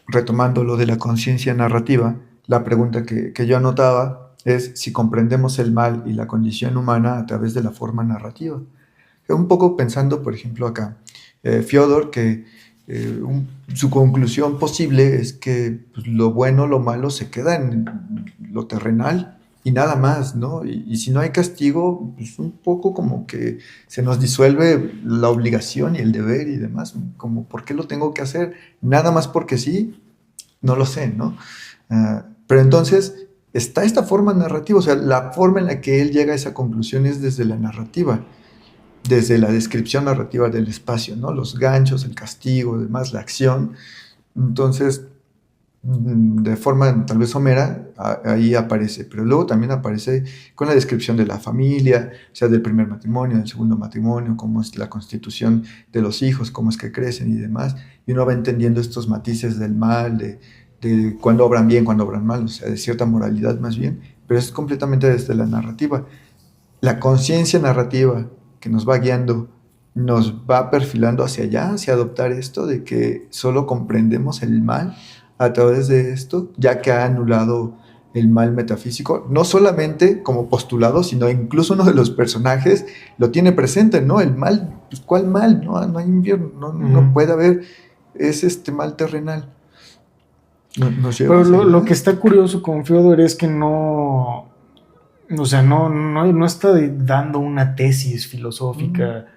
retomando lo de la conciencia narrativa, la pregunta que yo anotaba es si comprendemos el mal y la condición humana a través de la forma narrativa. Un poco pensando, por ejemplo, acá, Fyodor, que su conclusión posible es que pues, lo bueno, lo malo se queda en lo terrenal y nada más, ¿no? Y si no hay castigo, pues un poco como que se nos disuelve la obligación y el deber y demás, como ¿por qué lo tengo que hacer? Nada más porque sí, no lo sé, ¿no? Pero entonces está esta forma narrativa, o sea, la forma en la que él llega a esa conclusión es desde la narrativa, desde la descripción narrativa del espacio, ¿no? Los ganchos, el castigo, demás, la acción. Entonces, de forma tal vez somera, ahí aparece, pero luego también aparece con la descripción de la familia, o sea, del primer matrimonio, del segundo matrimonio, cómo es la constitución de los hijos, cómo es que crecen y demás, y uno va entendiendo estos matices del mal, de cuándo obran bien, cuándo obran mal, o sea, de cierta moralidad más bien, pero es completamente desde la narrativa. La conciencia narrativa que nos va guiando, nos va perfilando hacia allá, hacia adoptar esto de que solo comprendemos el mal a través de esto, ya que ha anulado el mal metafísico, no solamente como postulado, sino incluso uno de los personajes lo tiene presente, ¿no? El mal, pues, ¿cuál mal? No hay infierno, no puede haber, es mal terrenal. Pero lo que está curioso con Fyodor es que no O sea, no está dando una tesis filosófica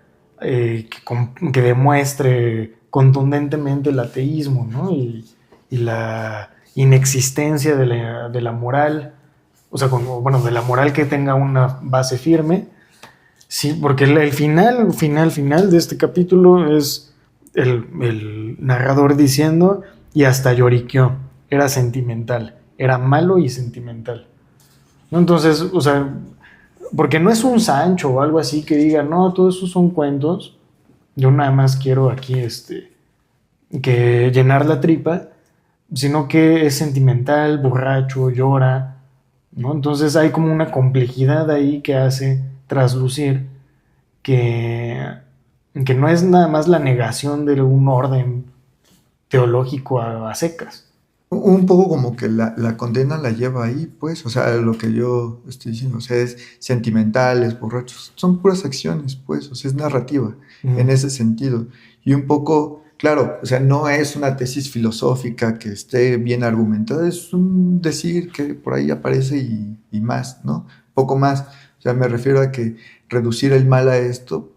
que demuestre contundentemente el ateísmo, ¿no? Y la inexistencia de la moral, o sea, bueno, de la moral que tenga una base firme. Sí, porque el final de este capítulo es el narrador diciendo, y hasta lloriqueó, era sentimental, era malo y sentimental, ¿no? Entonces, o sea, porque no es un Sancho o algo así que diga, no, todos esos son cuentos, yo nada más quiero aquí que llenar la tripa, sino que es sentimental, borracho, llora, ¿no? Entonces hay como una complejidad ahí que hace traslucir que, que no es nada más la negación de un orden teológico a secas. Un poco como que la condena la lleva ahí, pues, o sea, lo que yo estoy diciendo, o sea, es sentimental, es borrachos, son puras acciones, pues, o sea, es narrativa en ese sentido. Y un poco, claro, o sea, no es una tesis filosófica que esté bien argumentada, es un decir que por ahí aparece y más, ¿no? Poco más. O sea, me refiero a que reducir el mal a esto,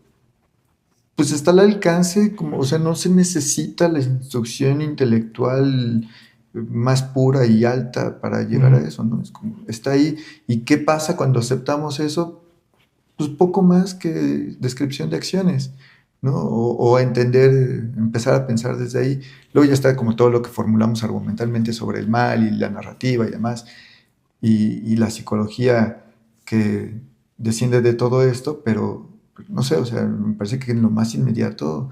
pues está al alcance, como, o sea, no se necesita la instrucción intelectual más pura y alta para llegar a eso, ¿no? Es como, está ahí. ¿Y qué pasa cuando aceptamos eso? Pues poco más que descripción de acciones, ¿no? O entender, empezar a pensar desde ahí. Luego ya está como todo lo que formulamos argumentalmente sobre el mal y la narrativa y demás, y la psicología que desciende de todo esto, pero no sé, o sea, me parece que en lo más inmediato,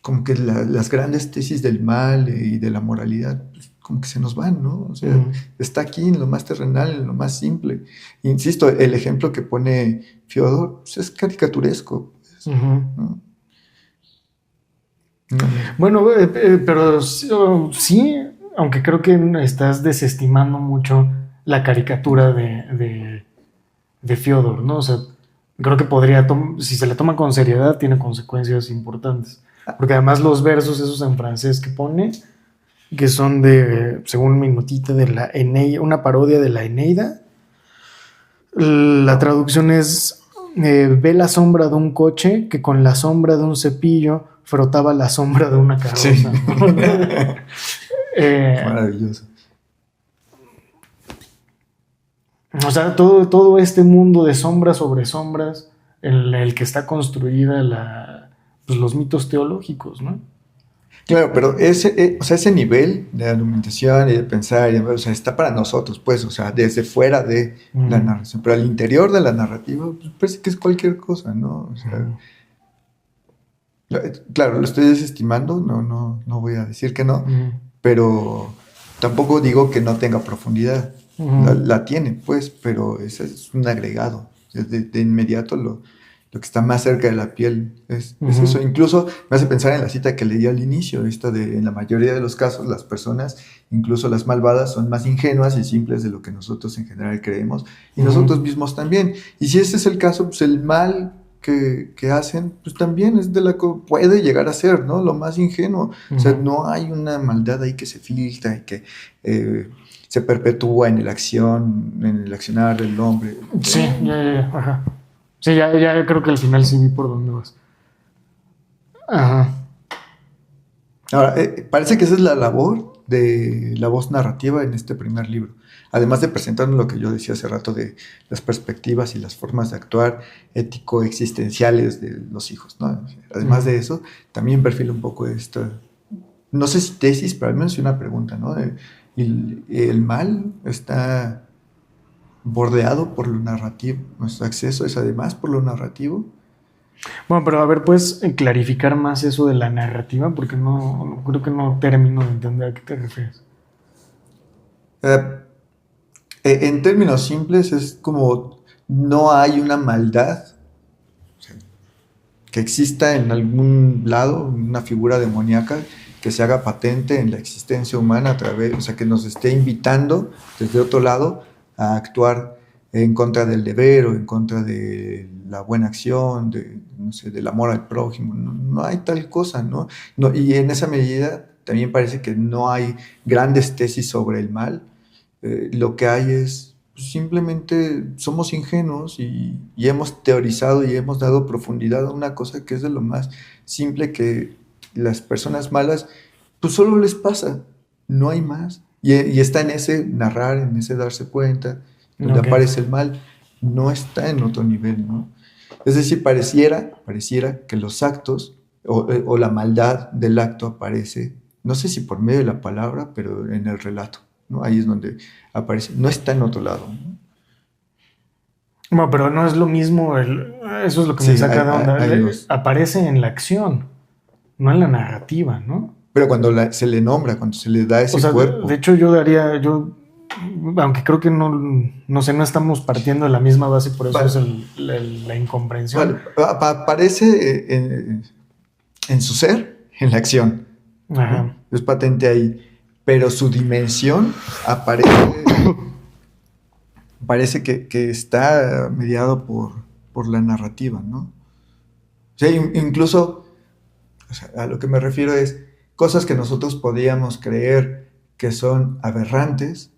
como que las grandes tesis del mal y de la moralidad, pues, como que se nos van, ¿no? O sea, está aquí en lo más terrenal, en lo más simple. Insisto, el ejemplo que pone Fyodor pues, es caricaturesco, pues, ¿no? Bueno, pero sí, aunque creo que estás desestimando mucho la caricatura de Fyodor, ¿no? O sea, creo que podría, si se le toma con seriedad, tiene consecuencias importantes. Porque además los versos esos en francés que pone, que son según mi notita, de la Eneida, una parodia de la Eneida. La traducción es, ve la sombra de un coche que con la sombra de un cepillo frotaba la sombra de una carroza. Sí. Maravilloso. O sea, todo este mundo de sombras sobre sombras en el que está construida pues los mitos teológicos, ¿no? Claro, pero ese nivel de argumentación y de pensar, o sea, está para nosotros, pues, o sea, desde fuera de la narración, pero al interior de la narrativa, pues, parece que es cualquier cosa, ¿no? O sea, claro, lo estoy desestimando, no voy a decir que no, pero tampoco digo que no tenga profundidad. La tiene, pues, pero ese es un agregado. De inmediato lo que está más cerca de la piel es eso. Incluso me hace pensar en la cita que leí al inicio, esta de en la mayoría de los casos las personas, incluso las malvadas, son más ingenuas y simples de lo que nosotros en general creemos, y nosotros mismos también. Y si ese es el caso, pues el mal que hacen, pues también es de la que puede llegar a ser, ¿no? Lo más ingenuo. O sea, no hay una maldad ahí que se filtra y que se perpetúa en el accionar del hombre. Sí, ajá. Sí, ya creo que al final sí vi por dónde vas. Ajá. Ahora, parece que esa es la labor de la voz narrativa en este primer libro. Además de presentarnos lo que yo decía hace rato de las perspectivas y las formas de actuar ético-existenciales de los hijos, ¿no? Además de eso, también perfila un poco esta, no sé si tesis, pero al menos una pregunta, ¿no? El mal está bordeado por lo narrativo. Nuestro acceso es además por lo narrativo. Bueno, pero a ver, ¿puedes clarificar más eso de la narrativa? Porque creo que no termino de entender a qué te refieres. En términos simples es como no hay una maldad, o sea, que exista en algún lado, una figura demoníaca que se haga patente en la existencia humana a través, o sea, que nos esté invitando desde otro lado a actuar en contra del deber o en contra de la buena acción, no sé, del amor al prójimo. No hay tal cosa, ¿no? Y en esa medida también parece que no hay grandes tesis sobre el mal. Lo que hay es pues, simplemente somos ingenuos y hemos teorizado y hemos dado profundidad a una cosa que es de lo más simple, que las personas malas, pues solo les pasa, no hay más. Y está en ese narrar, en ese darse cuenta, donde Ok. aparece el mal, no está en otro nivel, ¿no? Es decir, pareciera que los actos o la maldad del acto aparece, no sé si por medio de la palabra, pero en el relato, ¿no? Ahí es donde aparece, no está en otro lado, ¿no? Bueno, pero no es lo mismo, eso es lo que me Sí, saca de onda. hay dos. Aparece en la acción, no en la narrativa, ¿no? Pero cuando se le nombra, cuando se le da O ese sea, de cuerpo, hecho aunque creo que no sé, no estamos partiendo de la misma base, por eso es vale, la incomprensión. vale, aparece en su ser, en la acción, ¿no? Ajá. Es patente ahí, pero su dimensión aparece, parece que está mediado por la narrativa, ¿no? O sea, incluso, o sea, a lo que me refiero es cosas que nosotros podíamos creer que son aberrantes,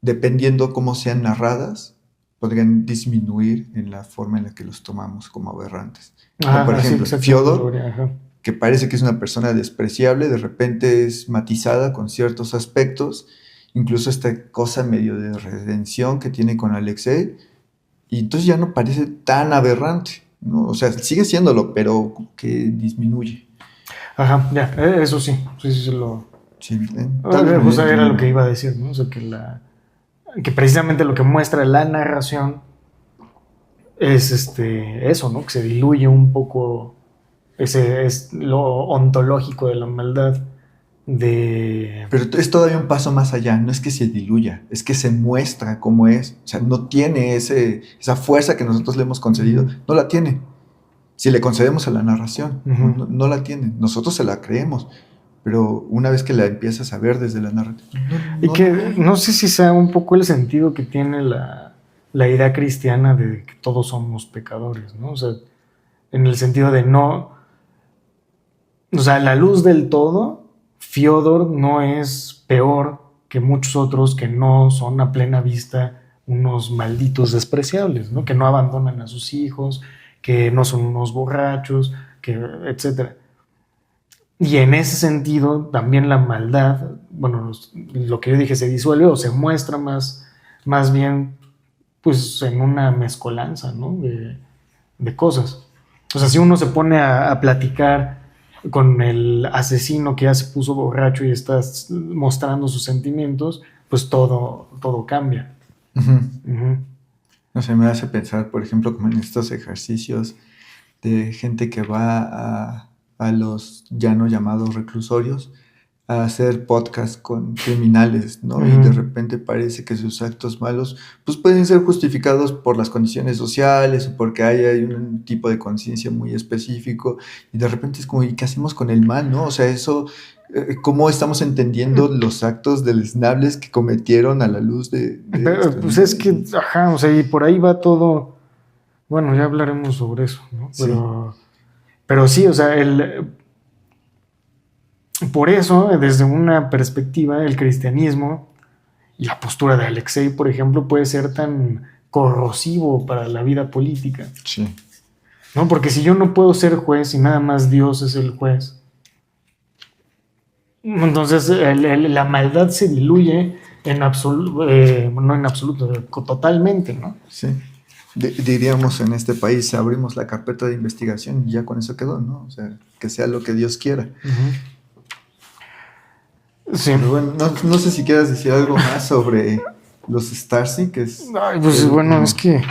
dependiendo cómo sean narradas, podrían disminuir en la forma en la que los tomamos como aberrantes. Como por Ajá, sí, ejemplo, exactamente. Fyodor, Ajá. que parece que es una persona despreciable, de repente es matizada con ciertos aspectos, incluso esta cosa medio de redención que tiene con Alexei, y entonces ya no parece tan aberrante, ¿no? O sea, sigue siéndolo, pero que disminuye. Ajá, ya, eso sí, sí, sí, Sí, tal vez me dio a justo era lo entender. que iba a decir, ¿no? O sea, que precisamente lo que muestra la narración es eso, ¿no? Que se diluye un poco, ese es lo ontológico de la maldad, de... Pero es todavía un paso más allá, no es que se diluya, es que se muestra cómo es. O sea, no tiene esa fuerza que nosotros le hemos concedido, no la tiene. Si le concedemos a la narración, no la tiene. Nosotros se la creemos, pero una vez que la empiezas a ver desde la narrativa, Y no la que hay. no sé si sea un poco el sentido que tiene la idea cristiana de que todos somos pecadores, ¿no? O sea, en el sentido de no, o sea, la luz del todo, Fyodor no es peor que muchos otros que no son a plena vista unos malditos despreciables, ¿no? Que no abandonan a sus hijos, que no son unos borrachos, que etcétera. Y en ese sentido, también la maldad, bueno, lo que yo dije, se disuelve o se muestra más bien, pues, en una mezcolanza, ¿no? De cosas. O sea, si uno se pone a platicar con el asesino que ya se puso borracho y está mostrando sus sentimientos, pues todo cambia. Ujú. Ujú. No sé, me hace pensar, por ejemplo, como en estos ejercicios de gente que va a los ya no llamados reclusorios a hacer podcast con criminales, ¿no? Y de Ujú. repente parece que sus actos malos pues pueden ser justificados por las condiciones sociales o porque hay un tipo de conciencia muy específico y de repente es como, ¿y qué hacemos con el mal, no? O sea, eso, ¿cómo estamos entendiendo los actos deleznables que cometieron a la luz de Pero, esto, pues ¿no? es que, ajá, o sea, y por ahí va todo. Bueno, ya hablaremos sobre eso, ¿no? Sí. Pero sí, o sea, por eso, desde una perspectiva, el cristianismo y la postura de Alexei, por ejemplo, puede ser tan corrosivo para la vida política, Sí. ¿no? Porque si yo no puedo ser juez y nada más Dios es el juez, entonces la maldad se diluye en absoluto, no en absoluto, totalmente, ¿no? Sí. Diríamos en este país, abrimos la carpeta de investigación y ya con eso quedó, ¿no? O sea, que sea lo que Dios quiera. Sí. Pero bueno, no sé si quieras decir algo más sobre los Starcy, que es Ay, pues el bueno, es último.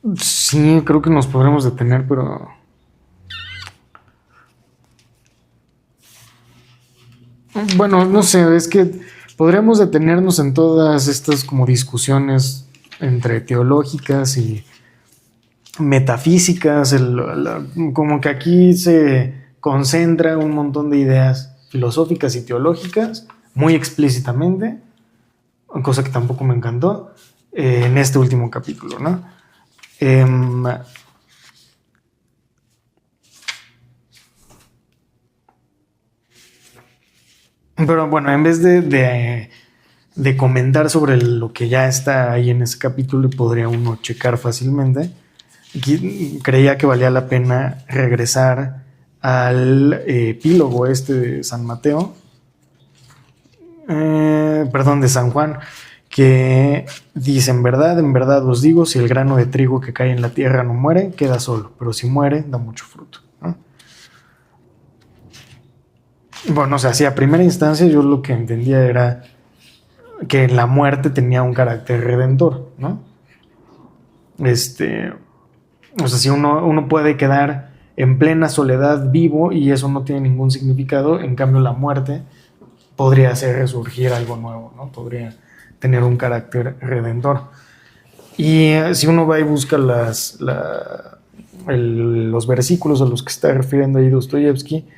que sí, creo que nos podremos detener, pero bueno, no sé, es que podríamos detenernos en todas estas como discusiones entre teológicas y metafísicas, como que aquí se concentra un montón de ideas filosóficas y teológicas muy explícitamente, cosa que tampoco me encantó en este último capítulo, ¿no? Em, pero bueno, en vez de de comentar sobre lo que ya está ahí en ese capítulo y podría uno checar fácilmente, creía que valía la pena regresar al epílogo este de San Mateo, perdón, de San Juan, que dice: en verdad os digo, si el grano de trigo que cae en la tierra no muere, queda solo, pero si muere, da mucho fruto, ¿no? Bueno, o sea, si a primera instancia yo lo que entendía era que la muerte tenía un carácter redentor, ¿no? O sea, si uno puede quedar en plena soledad vivo y eso no tiene ningún significado, en cambio la muerte podría hacer resurgir algo nuevo, ¿no? Podría tener un carácter redentor. Y si uno va y busca los versículos a los que está refiriendo ahí Dostoyevsky,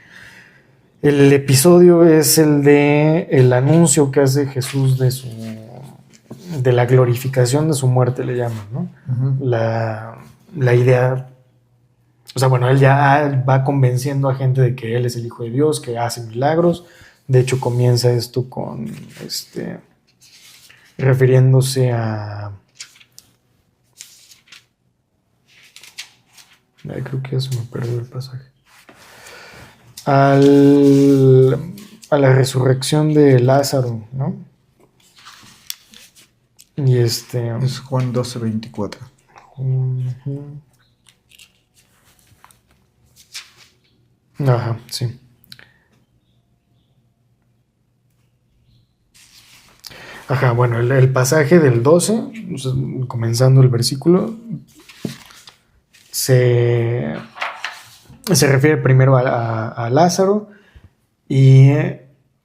el episodio es el de el anuncio que hace Jesús de la glorificación de su muerte, le llaman, ¿no? Uh-huh. La idea, o sea, bueno, él ya va convenciendo a gente de que él es el Hijo de Dios, que hace milagros. De hecho, comienza esto con refiriéndose a... Ay, creo que ya se me perdió el pasaje. A la resurrección de Lázaro, ¿no? Y es Juan 12:24. Uh-huh. Ajá, sí. Ajá, bueno, el pasaje del 12, comenzando el versículo, se refiere primero a Lázaro y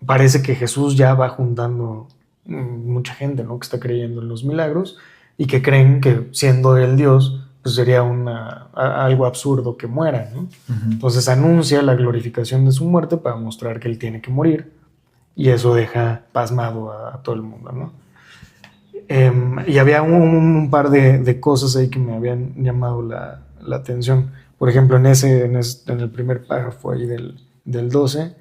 parece que Jesús ya va juntando mucha gente, ¿no? Que está creyendo en los milagros y que creen que siendo él Dios, pues sería algo absurdo que muera, ¿no? Uh-huh. Entonces anuncia la glorificación de su muerte para mostrar que él tiene que morir y eso deja pasmado a todo el mundo, ¿no? Y había un par de cosas ahí que me habían llamado la atención. Por ejemplo, en el primer párrafo ahí del 12,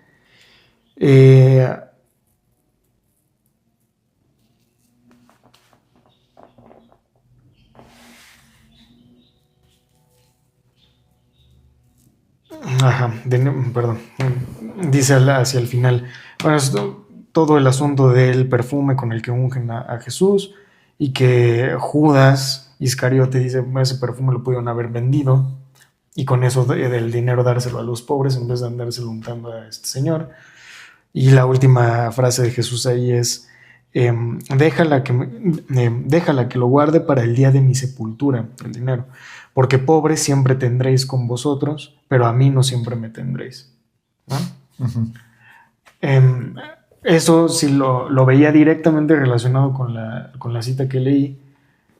perdón, dice hacia el final, bueno, es todo el asunto del perfume con el que ungen a Jesús y que Judas Iscariote dice, ese perfume lo pudieron haber vendido y con eso del dinero dárselo a los pobres en vez de andárselo untando a este señor. Y la última frase de Jesús ahí es: déjala que lo guarde para el día de mi sepultura, el dinero, porque pobres siempre tendréis con vosotros, pero a mí no siempre me tendréis, ¿no? Uh-huh. Eso sí lo veía directamente relacionado con la cita que leí,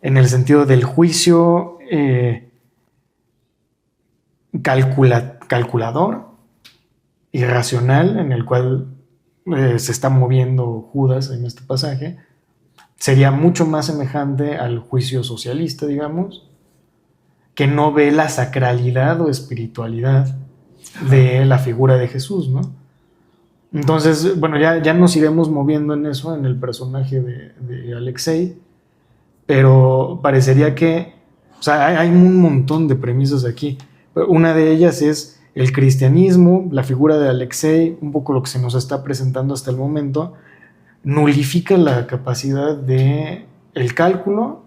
en el sentido del juicio calculador, irracional, en el cual se está moviendo Judas en este pasaje. Sería mucho más semejante al juicio socialista, digamos, que no ve la sacralidad o espiritualidad de la figura de Jesús, ¿no? Entonces, bueno, ya nos iremos moviendo en eso, en el personaje de Alexei, pero parecería que, o sea, hay un montón de premisas aquí. Una de ellas es el cristianismo, la figura de Alexei, un poco lo que se nos está presentando hasta el momento, nulifica la capacidad del cálculo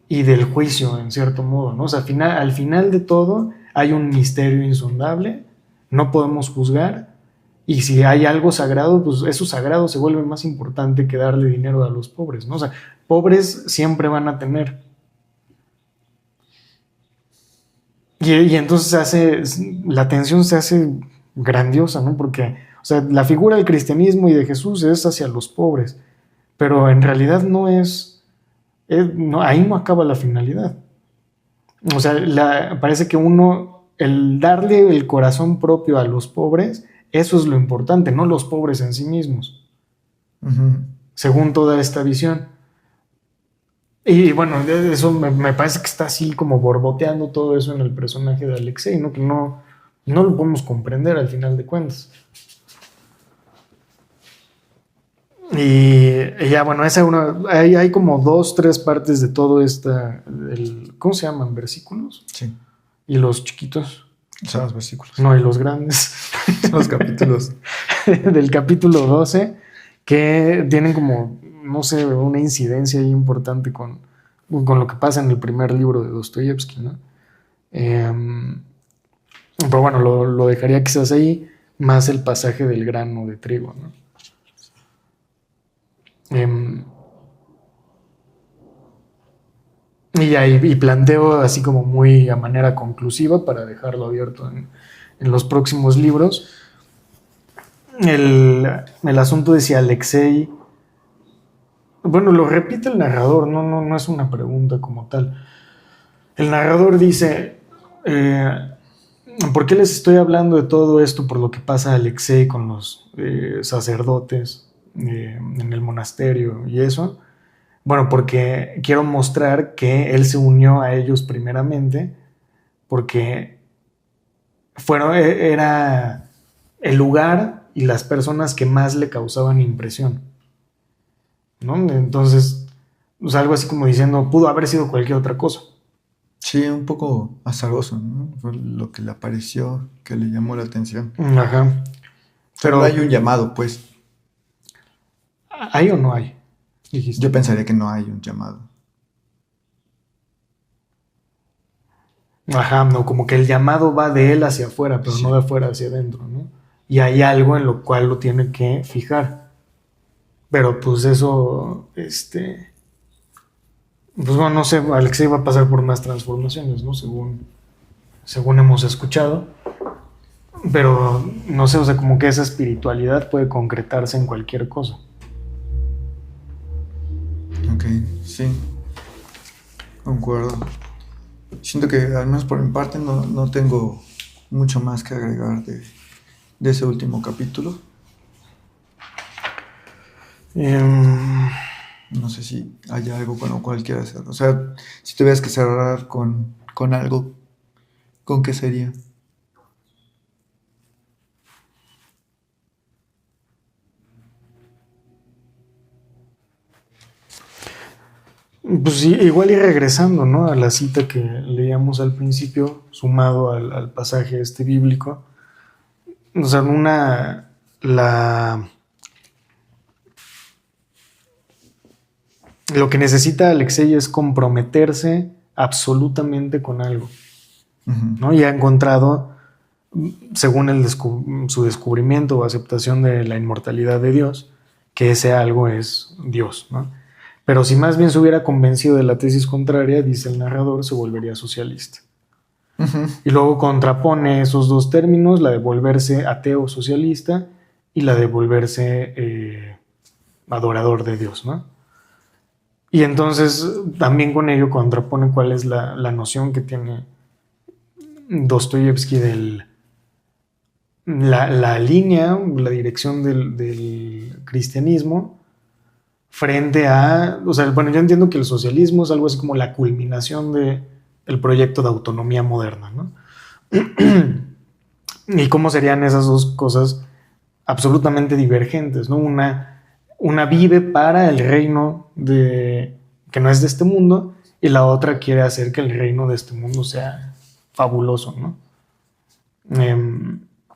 y del juicio, en cierto modo, ¿no? O sea, al final de todo hay un misterio insondable, no podemos juzgar, y si hay algo sagrado, pues eso sagrado se vuelve más importante que darle dinero a los pobres, ¿no? O sea, pobres siempre van a tener. Y entonces la tensión se hace grandiosa, ¿no? Porque, o sea, la figura del cristianismo y de Jesús es hacia los pobres, pero en realidad no es no, ahí no acaba la finalidad. O sea, parece que el darle el corazón propio a los pobres, eso es lo importante, no los pobres en sí mismos, uh-huh, según toda esta visión. Y bueno, eso me parece que está así como borboteando todo eso en el personaje de Alexei, ¿no? Que no lo podemos comprender al final de cuentas. Y ya, bueno, hay como 2, 3 partes de todo ¿cómo se llaman? ¿Versículos? Sí, Y los chiquitos. son los versículos. No, y los grandes. Los capítulos. Del capítulo 12, que tienen como, no sé, una incidencia ahí importante con lo que pasa en el primer libro de Dostoyevsky, ¿no? Pero bueno, lo dejaría quizás ahí, más el pasaje del grano de trigo, ¿no? Y planteo así como muy a manera conclusiva para dejarlo abierto en los próximos libros el asunto de si Alexei, bueno, lo repite el narrador, no es una pregunta como tal. El narrador dice, ¿por qué les estoy hablando de todo esto por lo que pasa a Alexei con los sacerdotes en el monasterio y eso? Bueno, porque quiero mostrar que él se unió a ellos primeramente porque era el lugar y las personas que más le causaban impresión, ¿no? Entonces, pues algo así como diciendo, pudo haber sido cualquier otra cosa. Sí, un poco azaroso, ¿no? Fue lo que le apareció, que le llamó la atención. Ajá. Pero no hay un llamado, pues. ¿Hay o no hay? Dijiste. Yo pensaría que no hay un llamado. Ajá, no, como que el llamado va de él hacia afuera, pero Sí. no de afuera hacia adentro, ¿no? Y hay algo en lo cual lo tiene que fijar. Pero pues eso, pues bueno, no sé, Alexei va a pasar por más transformaciones, ¿no? Según hemos escuchado. Pero no sé, o sea, como que esa espiritualidad puede concretarse en cualquier cosa. Ok, sí, concuerdo. Siento que al menos por mi parte no tengo mucho más que agregar de ese último capítulo. No sé si hay algo con lo cual quieras hacer. O sea, si tuvieras que cerrar con algo, ¿con qué sería? Pues sí, igual ir regresando, ¿no? A la cita que leíamos al principio, sumado al pasaje bíblico. O sea, lo que necesita Alexei es comprometerse absolutamente con algo, Uh-huh. ¿no? Y ha encontrado, según su descubrimiento o aceptación de la inmortalidad de Dios, que ese algo es Dios, ¿no? Pero si más bien se hubiera convencido de la tesis contraria, dice el narrador, se volvería socialista. Uh-huh. Y luego contrapone esos dos términos, la de volverse ateo socialista y la de volverse adorador de Dios, ¿no? Y entonces también con ello contrapone cuál es la noción que tiene Dostoyevsky la línea, la dirección del cristianismo frente a, o sea, bueno, yo entiendo que el socialismo es algo así como la culminación del proyecto de autonomía moderna, ¿no? Y cómo serían esas dos cosas absolutamente divergentes, ¿no? Una vive para el reino que no es de este mundo y la otra quiere hacer que el reino de este mundo sea fabuloso, ¿no?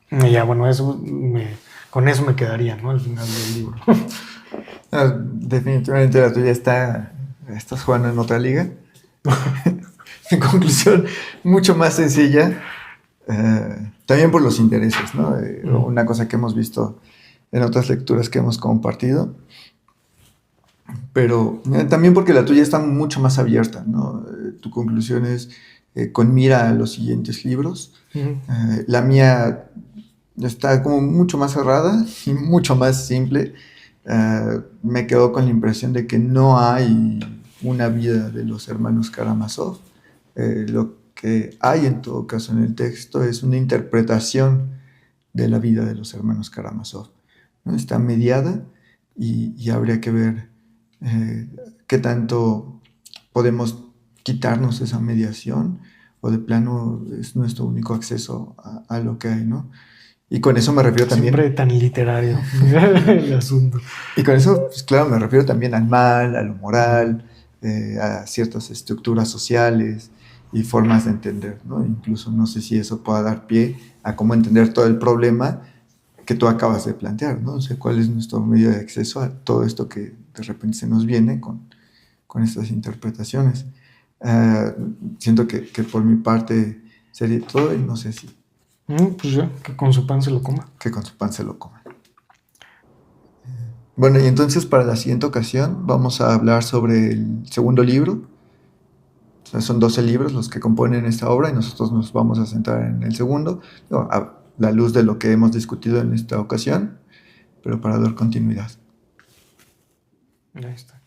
Y ya, bueno, con eso me quedaría, ¿no? Al final del libro. Definitivamente la tuya estás jugando en otra liga. En conclusión, mucho más sencilla, también por los intereses, ¿no? Una cosa que hemos visto en otras lecturas que hemos compartido, pero también porque la tuya está mucho más abierta, ¿no? Tu conclusión es con mira a los siguientes libros. La mía está como mucho más cerrada y mucho más simple. Me quedo con la impresión de que no hay una vida de los hermanos Karamazov. Lo que hay en todo caso en el texto es una interpretación de la vida de los hermanos Karamazov, ¿no? Está mediada y habría que ver qué tanto podemos quitarnos esa mediación o de plano es nuestro único acceso a lo que hay, ¿no? Y con eso me refiero también... Siempre tan literario el asunto. Y con eso, pues claro, me refiero también al mal, a lo moral, a ciertas estructuras sociales y formas de entender, ¿no? Incluso no sé si eso pueda dar pie a cómo entender todo el problema que tú acabas de plantear, ¿no? O sea, cuál es nuestro medio de acceso a todo esto que de repente se nos viene con estas interpretaciones. Siento que por mi parte sería todo y no sé si Pues ya, que con su pan se lo coma. que con su pan se lo coman. Bueno, y entonces para la siguiente ocasión vamos a hablar sobre el segundo libro. O sea, son 12 libros los que componen esta obra y nosotros nos vamos a centrar en el segundo, no, a la luz de lo que hemos discutido en esta ocasión, pero para dar continuidad. Ahí está.